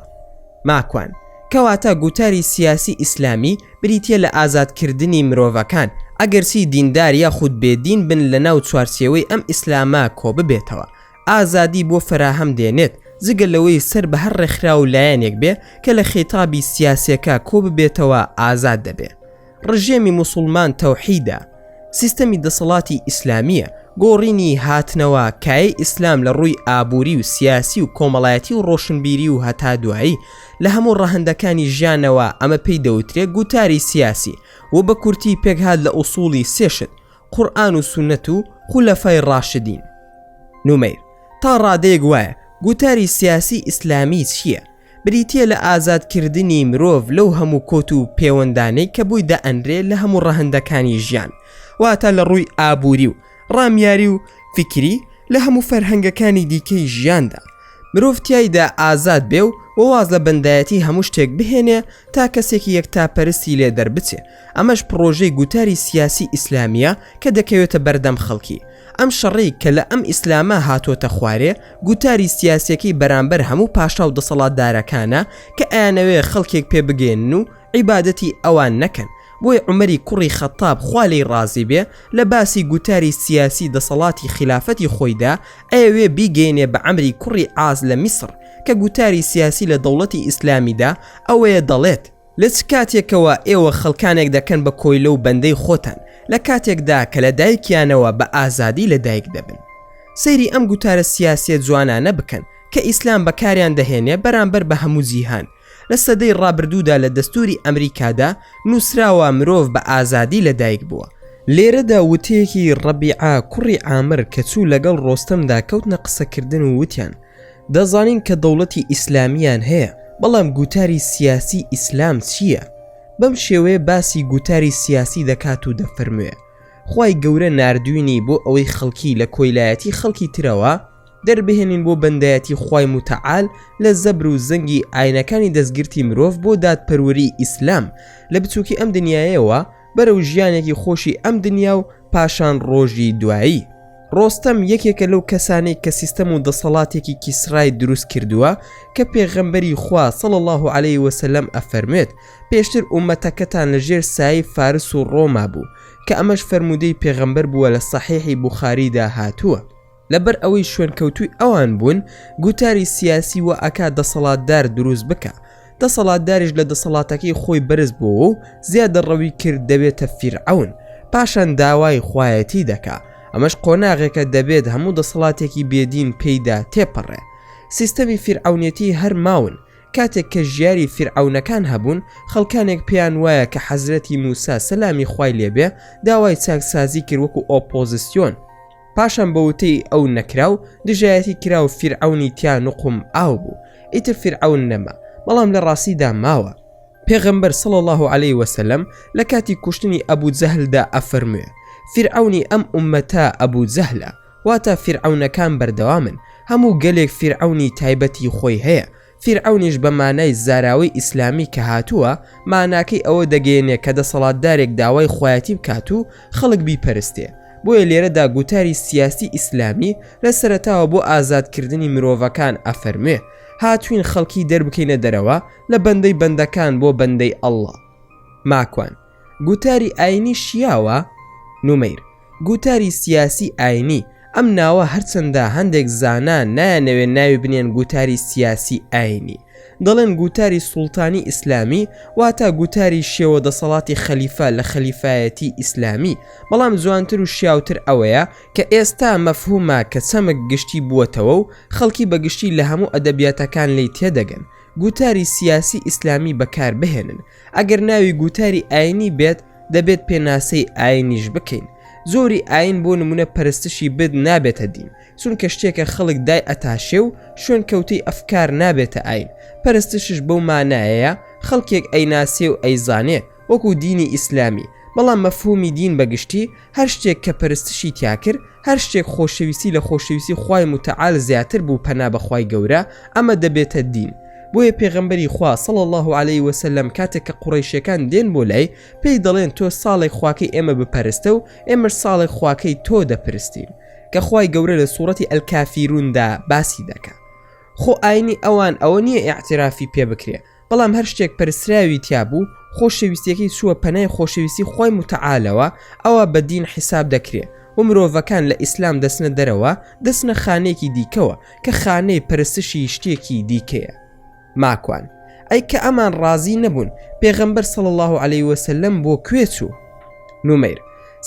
ماکوان کەواتە گوتاری سیاسی ئیسلامی بریتیە لە ئازادکردنی مرۆڤەکان ئەگەرچی دیندار یاخود بێدین بن لە ناو چوارچێوەی ئەم ئیسلامە کۆ ببێتەوە. ئازادی بۆ فراهەم دێنێت جگە لەوەی سەر بە هەر ڕێکخرا و لایەنێک بێ کە لە خێتابی سیاسیەکە کۆ ببێتەوە ئازاد دەبێ. ڕژێمی موسڵمان تەوحیدە، سیستەمی دەسەڵاتی ئیسلامیە، گۆڕینی هاتنەوە کای ئیسلام لە ڕووی ئابووری و سیاسی و کۆمەڵایەتی و ڕۆشنبیری و هەتا دوایی لە هەموو ڕەهەندەکانی ژیانەوە ئەمە پێی دەوترێت گوتاری سیاسی و بە کورتی پێکهات لە ئوسوڵی سێشت: قورئان و سونەت و خولەفای ڕاشدین. نومەیر تا ڕادەیەک وایە گوتاری سیاسی ئیسلامی چییە؟ بریتیە لە ئازادکردنی مرۆڤ لەو هەموو کۆت و پەیوەندانەی کە بووی دەئەنرێت لە هەموو ڕەهەندەکانی ژیان، واتە لە ڕووی ئابووری و ڕامیاری و فکری لە هەموو فەرهەنگەکانی دیکەی ژیاندا. مرۆڤ تیایدا ئازاد بێ و واز لە بەندایەتی هەموو شتێک بهێنێ تا کەسێکی یەکتاپەرستی لێ دەربچێ. ئەمەش پرۆژەی گوتاری سیاسی ئیسلامیە کە دەکەوێتە بەردەم خەڵکی. ئەم شەڕی کە لە ئەم ئیسلامە هاتۆتە خوارێ گوتاری سیاسیەکەی بەرامبەر هەموو پاشا و دەسەڵاتدارەکانە کە ئەیانەوێ خەڵکێک پێ بگێنن و عیبادەتی ئەوان نەکەن. بۆی عومەری کوڕی خەتاب خوا لێی ڕازی بێ لە باسی گوتاری سیاسی دەسەڵاتی خلافەتی خۆیدا ئەیەوێ بیگەینێ بە عەمری کوڕی عاز لە میسر کە گوتاری سیاسی لە دەوڵەتی ئیسلامیدا ئەوەیە دەڵێت لە چ کاتێکەوە ئێوە خەڵکانێک دەکەن بە کۆیلە و بەندەی خۆتان لە کاتێکدا کە لە دایکیانەوە بە ئازادی لە دایک دەبن. سەیری ئەم گوتارە سیاسیە جوانانە بکەن کە ئیسلام بەکاریان دەهێنێ بەرامبەر بە هەموو جیهان. لە سەدەی ڕابردوودا لە دەستوری ئەمریکادا نووسراوە مرۆڤ بە ئازادی لە دایک بووە. لێرەدا وتەیەکی ڕەبیعە کوڕی عامر کە چوو لەگەڵ ڕۆستەمدا کەوتنە قسەکردن و وتیان دەزانین کە دەوڵەتی ئیسلامیان هەیە بەڵام گوتاری سیاسی ئیسلام چییە؟ بەم شێوەیە باسی گوتاری سیاسی دەکات و دەفەرموێ خوای گەورە ناردوینی بۆ ئەوەی خەڵکی لە کۆیلایەتی خەڵکی ترەوە دەربهێنین بۆ بەندایەتی خوای متعال لە زەبر و زەنگی ئاینەکانی دەستگرتی مرۆڤ بۆ دادپەروەری ئیسلام لە بچووکی ئەم دنیایەوە بەرەو ژیانێکی خۆشی ئەم دنیا و پاشان ڕۆژی دوایی. ڕۆستەم یەکێکە لەو کەسانێک کە سیستەم و دەسەڵاتێکی کیسرای دروست کردووە کە پێغەمبەری خوا صلی الله علیه وسلم ئەفەرمێت پێشتر ئومەتەکەتان لەژێر سایه فارس و ڕۆما بوو کە ئەمەش فەرمودەی پێغەمبەر بووە لە سەحیحی بوخاریدا هاتووە. لەبەر ئەوەی شوێنکەوتووی ئەوان بوون گوتاری سیاسی وە ئەکا دەسەڵاتدار دروست بکە، دەسەڵاتداریش لە دەسەڵاتەکەی خۆی بەرز بووە و زیادە ڕەوی کرد دەبێتە فیرعەون پاشان داوای خوایەتی دەکا. ئەمەش قۆناغێکە دەبێت هەموو دەسەڵاتێکی بێدین پێیدا تێپەڕێ. سیستەمی فیرعەونەتی هەر ماون کاتێک کە ژیاری فیرعەونەکان هەبوون خەڵکانێک پێیان وایە کە حەزرەتی موسا سەلامی خوای لێبێ داوای چاکسازی کرد وەکو ئۆپۆزیسیۆن پاشان بەوتەی ئەو نەکرا و دژایەتی کرا و فیرعەونی تیا نوقم ئاو بوو ئیتر فیرعەون نەما بەڵام لە ڕاستیدا ماوە. پێغەمبەر صلی الله علیه وسلم لە کاتی کوشتنی ئەبوو جەهلدا ئەفەرموێ فیرعەونی ئەم ئومەتە ئەبوو جەهلە واتە فیرعەونەکان بەردەوامن هەموو گەلێک فیرعەونی تایبەتی خۆی هەیە. فیرعەونیش بە مانای زاراوەی ئیسلامی کە هاتووە ماناکەی ئەوە دەگەێنێ کە دەسەڵاتدارێک داوای خۆیەتی بکات و خەڵک بیپەرستێ. بۆیە لێرەدا گوتاری سیاسی ئیسلامی لە سەرەتاوە بۆ ئازادکردنی مرۆڤەکان ئەفەرمێ هاتوین خەڵکی دەربکەینە دەرەوە لە بەندەی بەندەکان بۆ بەندەی ئەڵڵا. ماکوان گوتاری ئاینی شیاوە نومەیر گوتاری سیاسی ئاینی ئەم ناوە هەرچەندە هەندێک زانان نایانەوێت ناوی بنێن گوتاری سیاسی ئاینی دەڵێن گوتاری سوڵتانی ئیسلامی واتە گوتاری شێوە دەسەڵاتی خەلیفە لە خەلیفایەتی ئیسلامی بەڵام جوانتر و شیاوتر ئەوەیە کە ئێستا مەفهومە کە چەمک گشتی بووەتەوە و خەڵکی بەگشتی لە هەموو ئەدەبیاتەکان لی تێدەگەن گوتاری سیاسی ئیسلامی بەکار بهێنن. ئەگەر ناوی گوتاری ئاینی بێت دەبێت پێناسەی ئاینیش بکەین. زۆری ئاین بۆ نمونە پەرستشی بد نابێتە دین چونکە شتێکە خەڵک دای ئەتاشێ و شوێن کەوتەی ئەفکار نابێتە ئاین. پەرستشش بەو مانایەیە خەڵکێک ئەیناسێ و ئەیزانێ وەکو دینی ئیسلامی بەڵام مەفهومی دین بەگشتی هەر شتێک کە پەرستشی تیا کرد هەر شتێک خۆشەویستی لە خۆشەویستی خوای متعال زیاتر بوو پەنا بەخوای گەورە ئەمە دەبێتە دین. بۆیە پێغەمبەری خوا صلی الله علیه وسلم کاتێک کە قوڕیشەکان دێن بۆ لای پێی دەڵێن تۆ ساڵی خواکەی ئێمە بپەرستە و ئێمەش ساڵی خواکەی تۆ دەپرستین کە خوای گەورە لە سوورەتی ئەلکافیروندا باسی دەکات. خۆ ئاینی ئەوان ئەوە نییە ئیعترافی پێ بکرێ بەڵام هەر شتێک پەرسراوی تیا بوو خۆشەویستیەکەی چووە پەنای خۆشەویستی خوای متعالەوە ئەوە بە دین حیساب دەکرێت و مرۆڤەکان لە ئیسلام دەچنە دەرەوە دەچنە خانەیەکی دیکەوە کە خانەی پەرستشی شتێکی دیکەیە. ماکوان ئەی کە ئەمان ڕازی نەبوون پێغەمبەر صلی الله علیه وسلم بۆ کوێ چوو؟ نومەیر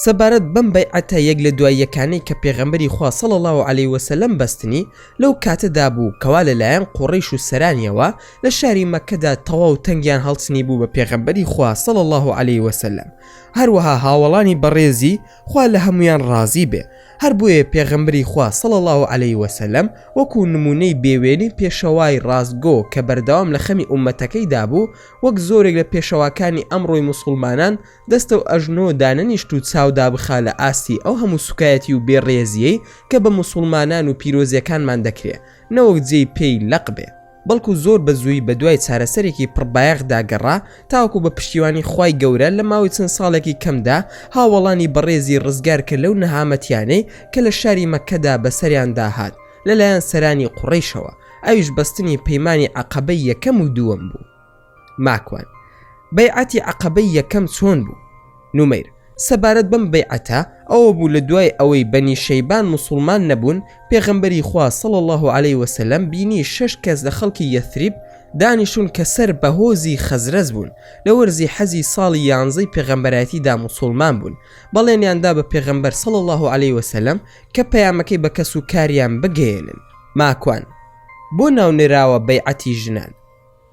سەبارەت بەم بەیعەتە یەک لە دواییەکانەی کە پێغەمبەری خوا صلی الله علیه وسلم بەستنی لەو کاتەدا بوو کەوا لەلایەن قوڕیش و سەرانیەوە لە شاری مەککەدا تەواو تەنگیان هەڵچنی بوو بە پێغەمبەری خوا صلی الله علیه وسلم. هەروەها هاوڵانی بەڕێزی خوا لە هەمویان ڕازی بێ هەر بۆیە پێغەمبەری خوا صلی الله علیه وسلم وەکو نمونەی بێوێنی پێشەوای ڕاستگۆ کە بەردەوام لە خەمی ئومەتەکەیدا بوو وەک زۆرێک لە پێشەواکانی ئەمڕۆی موسڵمانان دەستە و ئەژنۆ دانەنیشت و چاودا بخا لە ئاستی ئەو هەموو سوکایەتی و بێڕێزیەی کە بە موسڵمانان و پیرۆزیەکانمان دەکرێت نەوەک جێی پێی لەق بێ. بەڵکو زۆر بەزووی بە دوای چارەسەرێکی پڕبایەغدا گەڕا تاوەکو بە پشتیوانی خوای گەورە لە ماوەی چەند ساڵێکی کەمدا هاوڵانی بەڕێزی ڕزگار کرد لەو نەهامەتیانەی کە لە شاری مەککەدا بەسەریان داهات لەلایەن سەرانی قوڕەیشەوە، ئەویش بەستنی پەیمانی عەقەبەی یەکەم و دووەم بوو. ماکوان بەیعەتی عەقەبەی یەکەم چۆن بوو؟ نومەیر سەبارەت بەم بەیعەتە ئەوە بوو لە دوای ئەوەی بەنی شەیبان موسڵمان نەبوون، پێغەمبەری خوا صلی الله علیه وسلم بینی 6 کەس لە خەڵکی یەثریب دانیشون کە سەر بە هۆزی خەزرەز بوون، لە وەرزی حەزی ساڵی 11 پێغەمبەرایەتیدا موسڵمان بوون. بەڵێنیاندا بە پێغەمبەر صلی الله علیه وسلم کە پەیامەکەی بە کەس و کاریان بگەێنن. ماکوان بۆ ناونێراوە بەیعەتی ژنان؟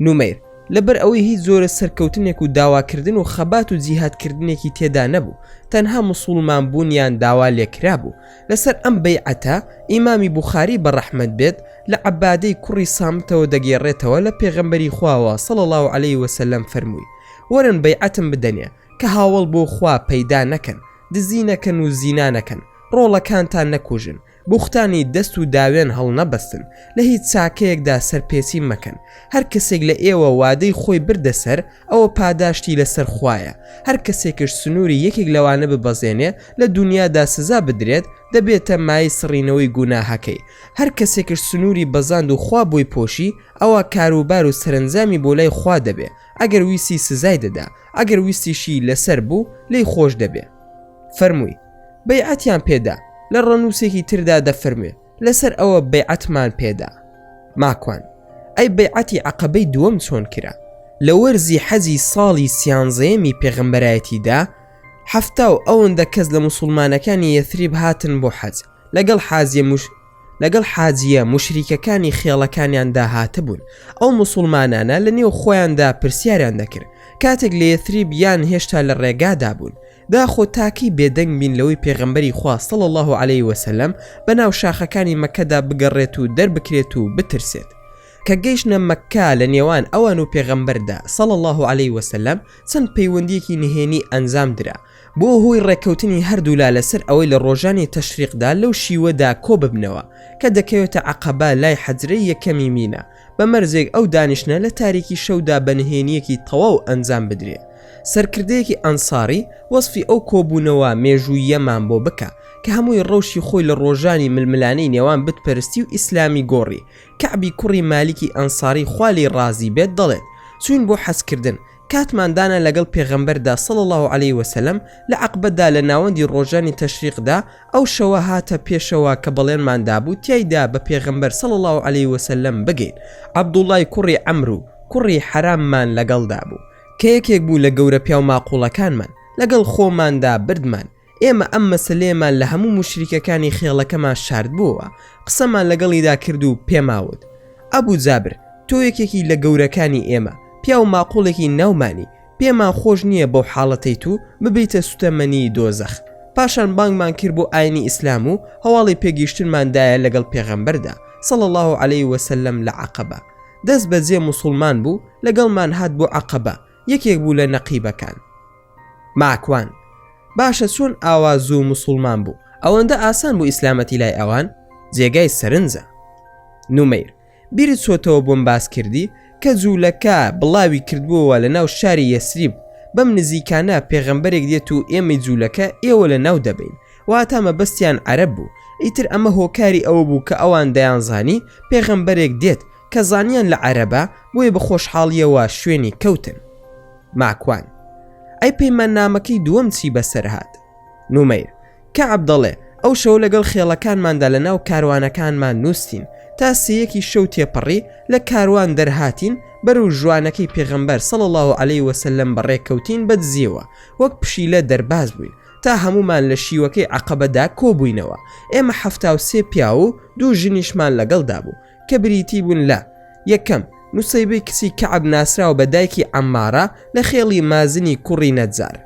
نومەیر لەبەر ئەوەی هیچ زۆرە سەرکەوتنێک و داواکردن و خەبات و جیهادکردنێکی تێدا نەبوو، تەنها موسڵمان بوونیان داوا لێکرا بوو. لەسەر ئەم بەیعەتە ئیمامی بوخاری بەڕەحمەت بێت لە عەبادەی کوڕی سامتەوە دەگێڕێتەوە لە پێغەمبەری خواوە صلی الله علیه وسلم فەرمووی: وەرن بەیعەتم بدەنێ کە هاوڵ بۆ خوا پەیدا نەکەن، دزی نەکەن و زینا نەکەن، ڕۆڵەکانتان نەکوژن، بوختانی دەست و داوێن هەڵنەبەستن، لە هیچ چاکەیەکدا سەرپێچی مەکەن. هەر کەسێک لە ئێوە وادەی خۆی بردەسەر ئەوە پاداشتی لەسەر خوایە. هەر کەسێکش سنووری یەکێک لەوانە ببەزێنێ لە دنیادا سزا بدرێت، دەبێتە مای سڕینەوەی گوناهەکەی. هەر کەسێکش سنووری بەزاند و خوا بۆی پۆشی ئەوە کاروبار و سەرنجامی بۆ لای خوا دەبێ. ئەگەر ویستی سزای دەدا، ئەگەر ویستیشی لەسەر بوو لی خۆش دەبێ. فەرمووی بەیعەتیان پێدا. لە ڕەنووسێکی تردا دەفەرمێ لەسەر ئەوە بەیعەتمان پێدا. ماکوان ئەی بەیعەتی عەقەبەی دووەم چۆن کرا؟ لە وەرزی حەزی ساڵی 13یەمی پێغەمبەرایەتیدا 70 ئەوەندە کەس لە موسڵمانەکانی یەثریب هاتن بۆ حەج، لەگەڵ حاجیە مشریکەکانی خێڵەکانیاندا هاتبوون. ئەو موسڵمانانە لە نێو خۆیاندا پرسیاریان دەکرد کاتێک لە یەثریب یان هێشتا لە ڕێگادا بوون، داخۆ تاکی بێدەنگ بین لەوەی پێغەمبەری خوا صلی الله علیه وسلم بەناو شاخەکانی مەککەدا بگەڕێت و دەربکرێت و بترسێت. کە گەیشتە مەککە لە نێوان ئەوان و پێغەمبەردا صلی الله علیه وسلم چەند پەیوەندیەکی نهێنی ئەنجام درا بۆ هۆی ڕێکەوتنی هەردوولا لەسەر ئەوەی لە ڕۆژانی تەشریقدا لەو شیوەدا کۆ ببنەوە کە دەکەوێتە عەقەبە لای حەجرەی یەکەمی مینە، بە مەرزێک ئەو دانیشتە لە تاریکی شەودا بە نهێنیەکی تەواو ئەنجام بدرێ. سەرکردەیەکی ئەنساری وەسفی ئەو کۆبوونەوە مێژوویەمان بۆ بکە کە هەمووی ڕەوشی خۆی لە ڕۆژانی ململانەی نێوان بتپەرستی و ئیسلامی گۆڕی. کەعبی کوڕی مالیکی ئەنساری خوالی ڕازی بێت دەڵێت چوین بۆ حەزکردن، کاتماندانە لەگەڵ پێغەمبەردا صلی الله علیه وسلم لە عەقبەدا لە ناوەندی ڕۆژانی تەشریقدا ئەو شەوە هاتە پێشەوە کە بەڵێنماندا بوو تیایدا بە پێغەمبەر صلی الله علیه وسلم بگەین. عەبدوڵای کوڕی عەمرو کوڕی حەراممان لەگەڵدا بوو کە یەکێک بوو لە گەورە پیا و ماقوڵەکانمان، لەگەڵ خۆماندا بردمان. ئێمە ئەم مەسلەیەمان لە هەموو مشریکەکانی خێڵەکەمان شارد بووە، قسەمان لەگەڵیدا کرد و پێماوت: ئەبوو جابر، تۆ یەکێکی لە گەورەکانی ئێمە، پیا و ماقوڵێکی ناومانی، پێمان خۆش نییە بەو حاڵەتەی تو ببیتە سوتەمەنی دۆزەخ. پاشان بانگمان کرد بۆ ئاینی ئیسلام و هەواڵی پێگەیشتنماندایە لەگەڵ پێغەمبەردا صلی الله علیه وسلم لە عەقەبە. دەست بەجێ موسڵمان بوو، لەگەڵمان هات بۆ عەقەبە، یەکێک بوو لە نەقیبەکان. ماکوان باشە چۆن ئاواز و موسڵمان بوو؟ ئەوەندە ئاسان بوو ئیسلامەتی لای ئەوان؟ جێگای سەرنجە. نومەیر بیرت چۆتەوە بۆم باس کردی کە جوولەکە بڵاوی کردبووەوە لە ناو شاری یەسریب، بەم نزیکانە پێغەمبەرێک دێت و ئێمەی جوولەکە ئێوە لە ناو دەبین، واتە مەبەستیان عەرەب بوو. ئیتر ئەمە هۆکاری ئەوە بوو کە ئەوان دەیانزانی پێغەمبەرێک دێت کە زانیان لە عەرەبە، بۆیە بە خۆشحاڵیەوە شوێنی کەوتن. ماکوان ئەی پەیماننامەکەی دووەم چی بەسەر هات؟ نومەیر کەعب دەڵێ ئەو شەو لەگەڵ خێڵەکانماندا لە ناو کاروانەکانمان نووسین تا سەیەکی شەو تێپەڕی لە کاروان دەرهاتین بەرەو ژوانەکەی پێغەمبەر صلی الله علیه وسلم بەڕێکەوتین بەدزیەوە، وەک پشیلە دەرباز بووین تا هەمومان لە شیوەکەی عەقەبەدا کۆبووینەوە. ئێمە 73 پیا و 2 ژنیشمان لەگەڵدا بوو کە بریتی بوون لە: یەکەم نوسەیبەی کچی کەعب ناسراوە بە دایکی عەممارە لە خێڵی مازنی کوڕی نەجار.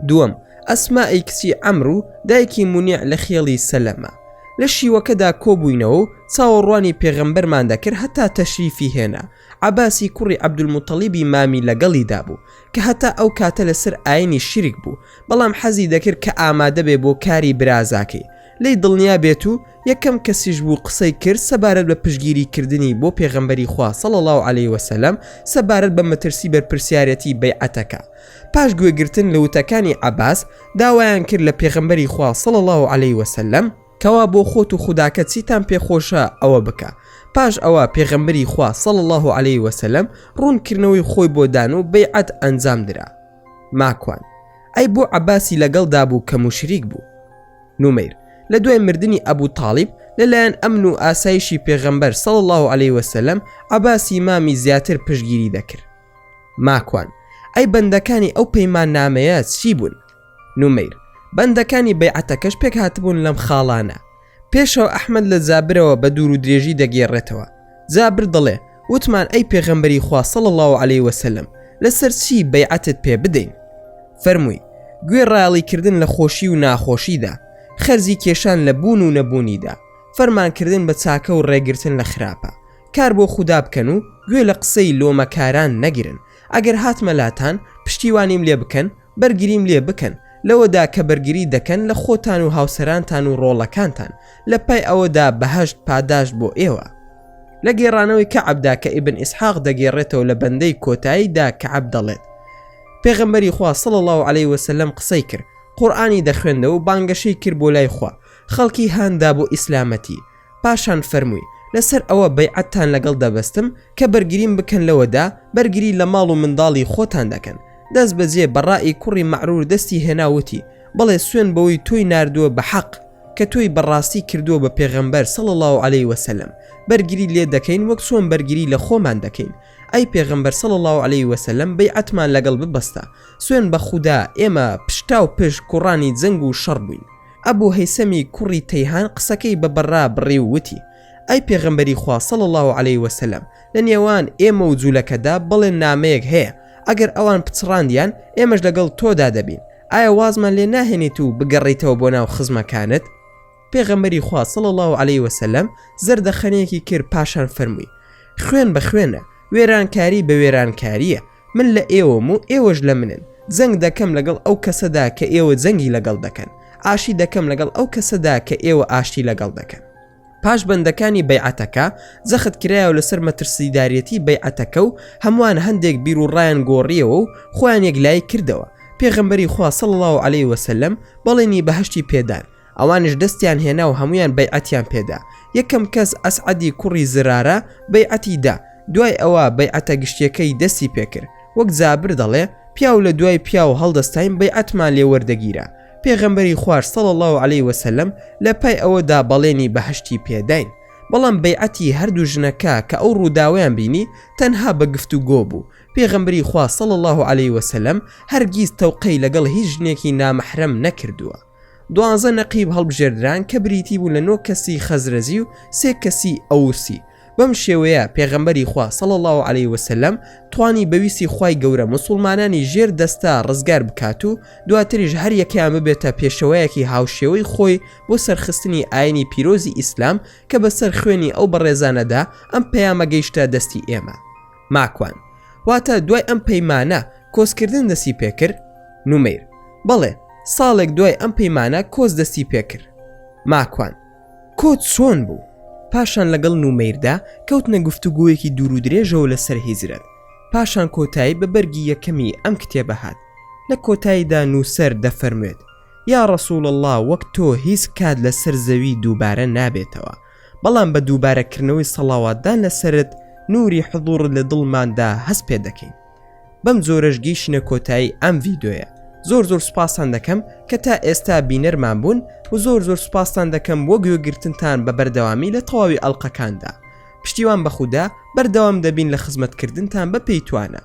دووەم ئەسمائی کچی عەمرو دایکی مونیع لە خێڵی سەلەمە. لە شیوەکەدا کۆبووینەوە و چاوەڕوانی پێغەمبەرمان دەکرد هەتا تەشریفی هێنا. عەباسی کوڕی عەبدولموتەلیبی مامی لەگەڵیدا بوو کە هەتا ئەو کاتە لەسەر ئاینی شیرک بوو، بەڵام حەزی دەکرد کە ئامادە بێ بۆ کاری برازاکەی. لی دڵنیا بێت و یەکەم کەسیش بوو قسەی کرد سەبارەت بە پشگیریکردنی بۆ پێغەمبەری خوا صلی الله علیه وسلم سەبارەت بە مەترسی بەرپرسیارەتی بەیعەتەکە. پاش گوێگرتن لە وتەکانی عەباس داوایان کرد لە پێغەمبەری خوا صلی الله علیه وسلم کەوا بۆ خۆت و خوداکە چیتان پێخۆشە ئەوە بکە. پاش ئەوە پێغەمبەری خوا صلی الله علیه وسلم ڕوونکردنەوەی خۆی بۆ دان و بەیعەت ئەنجام درا. ماکوان ئەی بۆ عەباسی لەگەڵدا بوو کە موشریک بوو. نومەیر لە دوای مردنی ئەبوو تاڵیب لەلایەن ئەمن و ئاسایشی پێغەمبەر صلی الله علیه وسلم عەباسی مامی زیاتر پشگیری دەکرد. ماکوان ئەی بەندەکانی ئەو پەیمان نامەیە چی بوون؟ نومەیر بەندەکانی بەیعەتەکەش پێک هاتبوون لەم خاڵانە. پێشەوە ئەحمەد لە جابرەوە بە دوور و درێژی دەگێڕێتەوە. جابر دەڵێ وتمان ئەی پێغەمبەری خوا صلی الله علیه وسلم لەسەر چی بەیعەتت پێ بدەین؟ فەرمووی گوێ ڕاڵیکردن لە خۆشی و ناخۆشیدا، خەرزی کێشان لە بوون و نەبوونیدا، فەرمانکردن بە چاکە و ڕێگرتن لە خراپە، کار بۆ خوددا بکەن و گوێ لە قسەی لۆمەکاران نەگرن. ئەگەر هاتمەلاتان پشتیوانیم لێ بکەن بەرگریم لێ بکەن لەوەدا کە بەرگری دەکەن لە خۆتان و هاوسەرانتان و ڕۆڵەکانتان لە پای ئەوەدا بەهەشت پاداش بۆ ئێوە. لە گێڕانەوەی کەعەبدا کە ئیبن ئیسحاق دەگێڕێتەوە لە بەندەی کۆتاییدا کەعەب دەڵێت پێغەمبەری خوا صلی الله علیه وسلم قسەی کرد، قورئانی دەخوێندەوە و بانگەشەی کرد بۆ لای خوا، خەڵکی هاندا بۆ ئیسلامەتی. پاشان فەرمووی لەسەر ئەوە بەیعەتتان لەگەڵ دەبەستم کە بەرگریم بکەن لەوەدا بەرگری لە ماڵ و منداڵی خۆتان دەکەن. دەست بەجێ بەڕائی کوڕی مەعرور دەستی هێناوتی بەڵێ سوێن بەوەی تۆی ناردووە بە حەق کە تۆی بەڕاستی کردووە بە پێغەمبەر صلی الله علیه وسلم، بەرگری لێ دەکەین وەک چۆن بەرگری لە خۆمان دەکەین. ئەی پێغەمبەر صلی الله علیه وسلم بەیعەتمان لەگەڵ ببەستە، سوێن بە خودا ئێمە پشتا و پشت کوڕانی جەنگ و شەڕ بووین. ئەبوو هەیسەمی کوڕی تەیهان قسەکەی بە بەڕا بڕێ و وتی ئەی پێغەمبەری خوا صلی الله علیه وسلم لە نێوان ئێمە و جوولەکەدا بڵێن نامەیەک هەیە، ئەگەر ئەوان پچڕاندیان ئێمەش لەگەڵ تۆدا دەبین، ئایا وازمان لێ ناهێنیت و بگەڕیتەوە بۆ ناو خزمەکانت؟ پێغەمبەری خوا صلی الله علیه وسلم زەردەخەنەیەکی کرد، پاشان فەرمووی خوێن بە خوێنە، وێرانکاری بە وێرانکاریە، من لە ئێوەم و ئێوەش لە منن، جەنگ دەکەم لەگەڵ ئەو کەسەدا کە ئێوە جەنگی لەگەڵ دەکەن، ئاشی دەکەم لەگەڵ ئەو کەسەدا کە ئێوە ئاشتی لەگەڵ دەکەن. پاش بەندەکانی بەیعەتەکە زەخت کرایەوە لەسەر مەترسیدارەتی بەیعەتەکە و هەمووان هەندێک بیر و ڕایان گۆڕیەوە و خۆیان یەکلای کردەوە. پێغەمبەری خوا صلی الله علیه وسلم بەڵێنی بەهەشتی پێدان، ئەوانش دەستیان هێنا و هەمویان بەیعەتیان پێدا. یەکەم کەس ئەسعەدی کوڕی زرارە بەیعەتی دا، دوای ئەوە بەیعەتە گشتیەکەی دەستی پێکرد. وەک جابر دەڵێ پیاو لە دوای پیاو هەڵدەستین بەیعەتمان لێ وەردەگیرە. پێغەمبەری خوار صلی الله علیه وسلم لە پای ئەوەدا بەڵێنی بەهەشتی پێداین. بەڵام بەیعەتی هەردوو ژنەکە کە ئەو ڕووداویان بینی تەنها بە گفتوگۆ بوو. پێغەمبەری خوا صلی الله علیه وسلم هەرگیز تەوقەی لەگەڵ هیچ ژنێکی نامەحرەم نەکردووە. 12 نەقیب هەڵبژێردران کە بریتی بوو لە 9 کەسی خەزرەجی و 3 کەسی ئەوسی. بەم شێوەیە پێغەمبەری خوا صلی الله علیه وسلم توانی بەویستی خوای گەورە موسڵمانانی ژێر دەستا ڕزگار بکات و دواتریش هەر یەکیان ببێتە پێشەوەیەکی هاوشێوەی خۆی بۆ سەرخستنی ئاینی پیرۆزی ئیسلام کە بەسەر خوێنی ئەو بەڕێزانەدا ئەم پەیامە گەیشتە دەستی ئێمە. ماکوان واتە دوای ئەم پەیمانە کۆزکردن دەستی پێکرد؟ نومەیر بەڵێ ساڵێک دوای ئەم پەیمانە کۆز دەستی پێکرد. ماکوان کۆت چۆن بوو؟ پاشان لەگەڵ نومەیردا کەوتنە گفتوگویەکی دوور و درێژەوە لەسەر هیجرەت. پاشان کۆتایی بە بەرگی یەکەمی ئەم کتێبە هات. لە کۆتاییدا نووسەر دەفەرموێت یا ڕەسوول الله وەک تۆ هیچ کات لەسەر زەوی دووبارە نابێتەوە، بەڵام بە دووبارەکردنەوەی سەڵاواتدان لەسرت نوری حضورت لە دڵماندا هەست پێ دەکەین. بەم جۆرەش گەیشتنە کۆتایی ئەم ڤیدۆیە. زۆر سوپاسان دەکەم کە تا ئێستا بینەرمان بوون و زۆر سوپاسان دەکەم بۆ گوێگرتنتان بە بەردەوامی لە تەواوی ئەڵلقەکاندا. پشتیوان بە خودا بەردەوام دەبین لە خزمەتکردنتان بە پێیتوانە.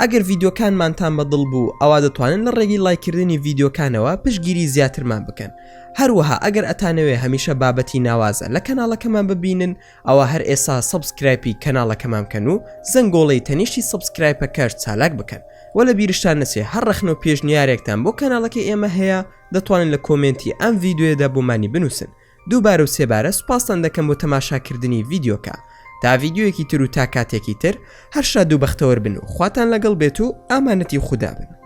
ئەگەر ڤیدۆکانمانتان بەدڵ بوو ئەوا دەتوانن لە ڕێگەی لایکردنی ڤیدۆکانەوە پشتگیری زیاترمان بکەن. هەروەها ئەگەر ئەتانەوێ هەمیشە بابەتی ناوازە لە کەناڵەکەمان ببینن ئەوە هەر ئێستا سەبسکرایبی کەناڵەکەمان بکەن و زەنگۆڵەی تەنیشتی سەبسکرایبەکەش چالاک بکەن. وە لە بیرشتان نەچێ هەر ڕەخنە و پێشنیارێکتان بۆ کەناڵەکەی ئێمە هەیە دەتوانن لە کۆمنتی ئەم ڤیدۆیەدا بۆمانی بنووسن. دووبارە و سێبارە سوپاسان دەکەم بۆ تەماشاکردنی ڤیدۆکە. تا ڤیدۆیەکی تر و تا کاتێکی تر هەر شاد و بەختەوەر بن و خواتان لەگەڵ بێت و ئامانەتی خودا بن.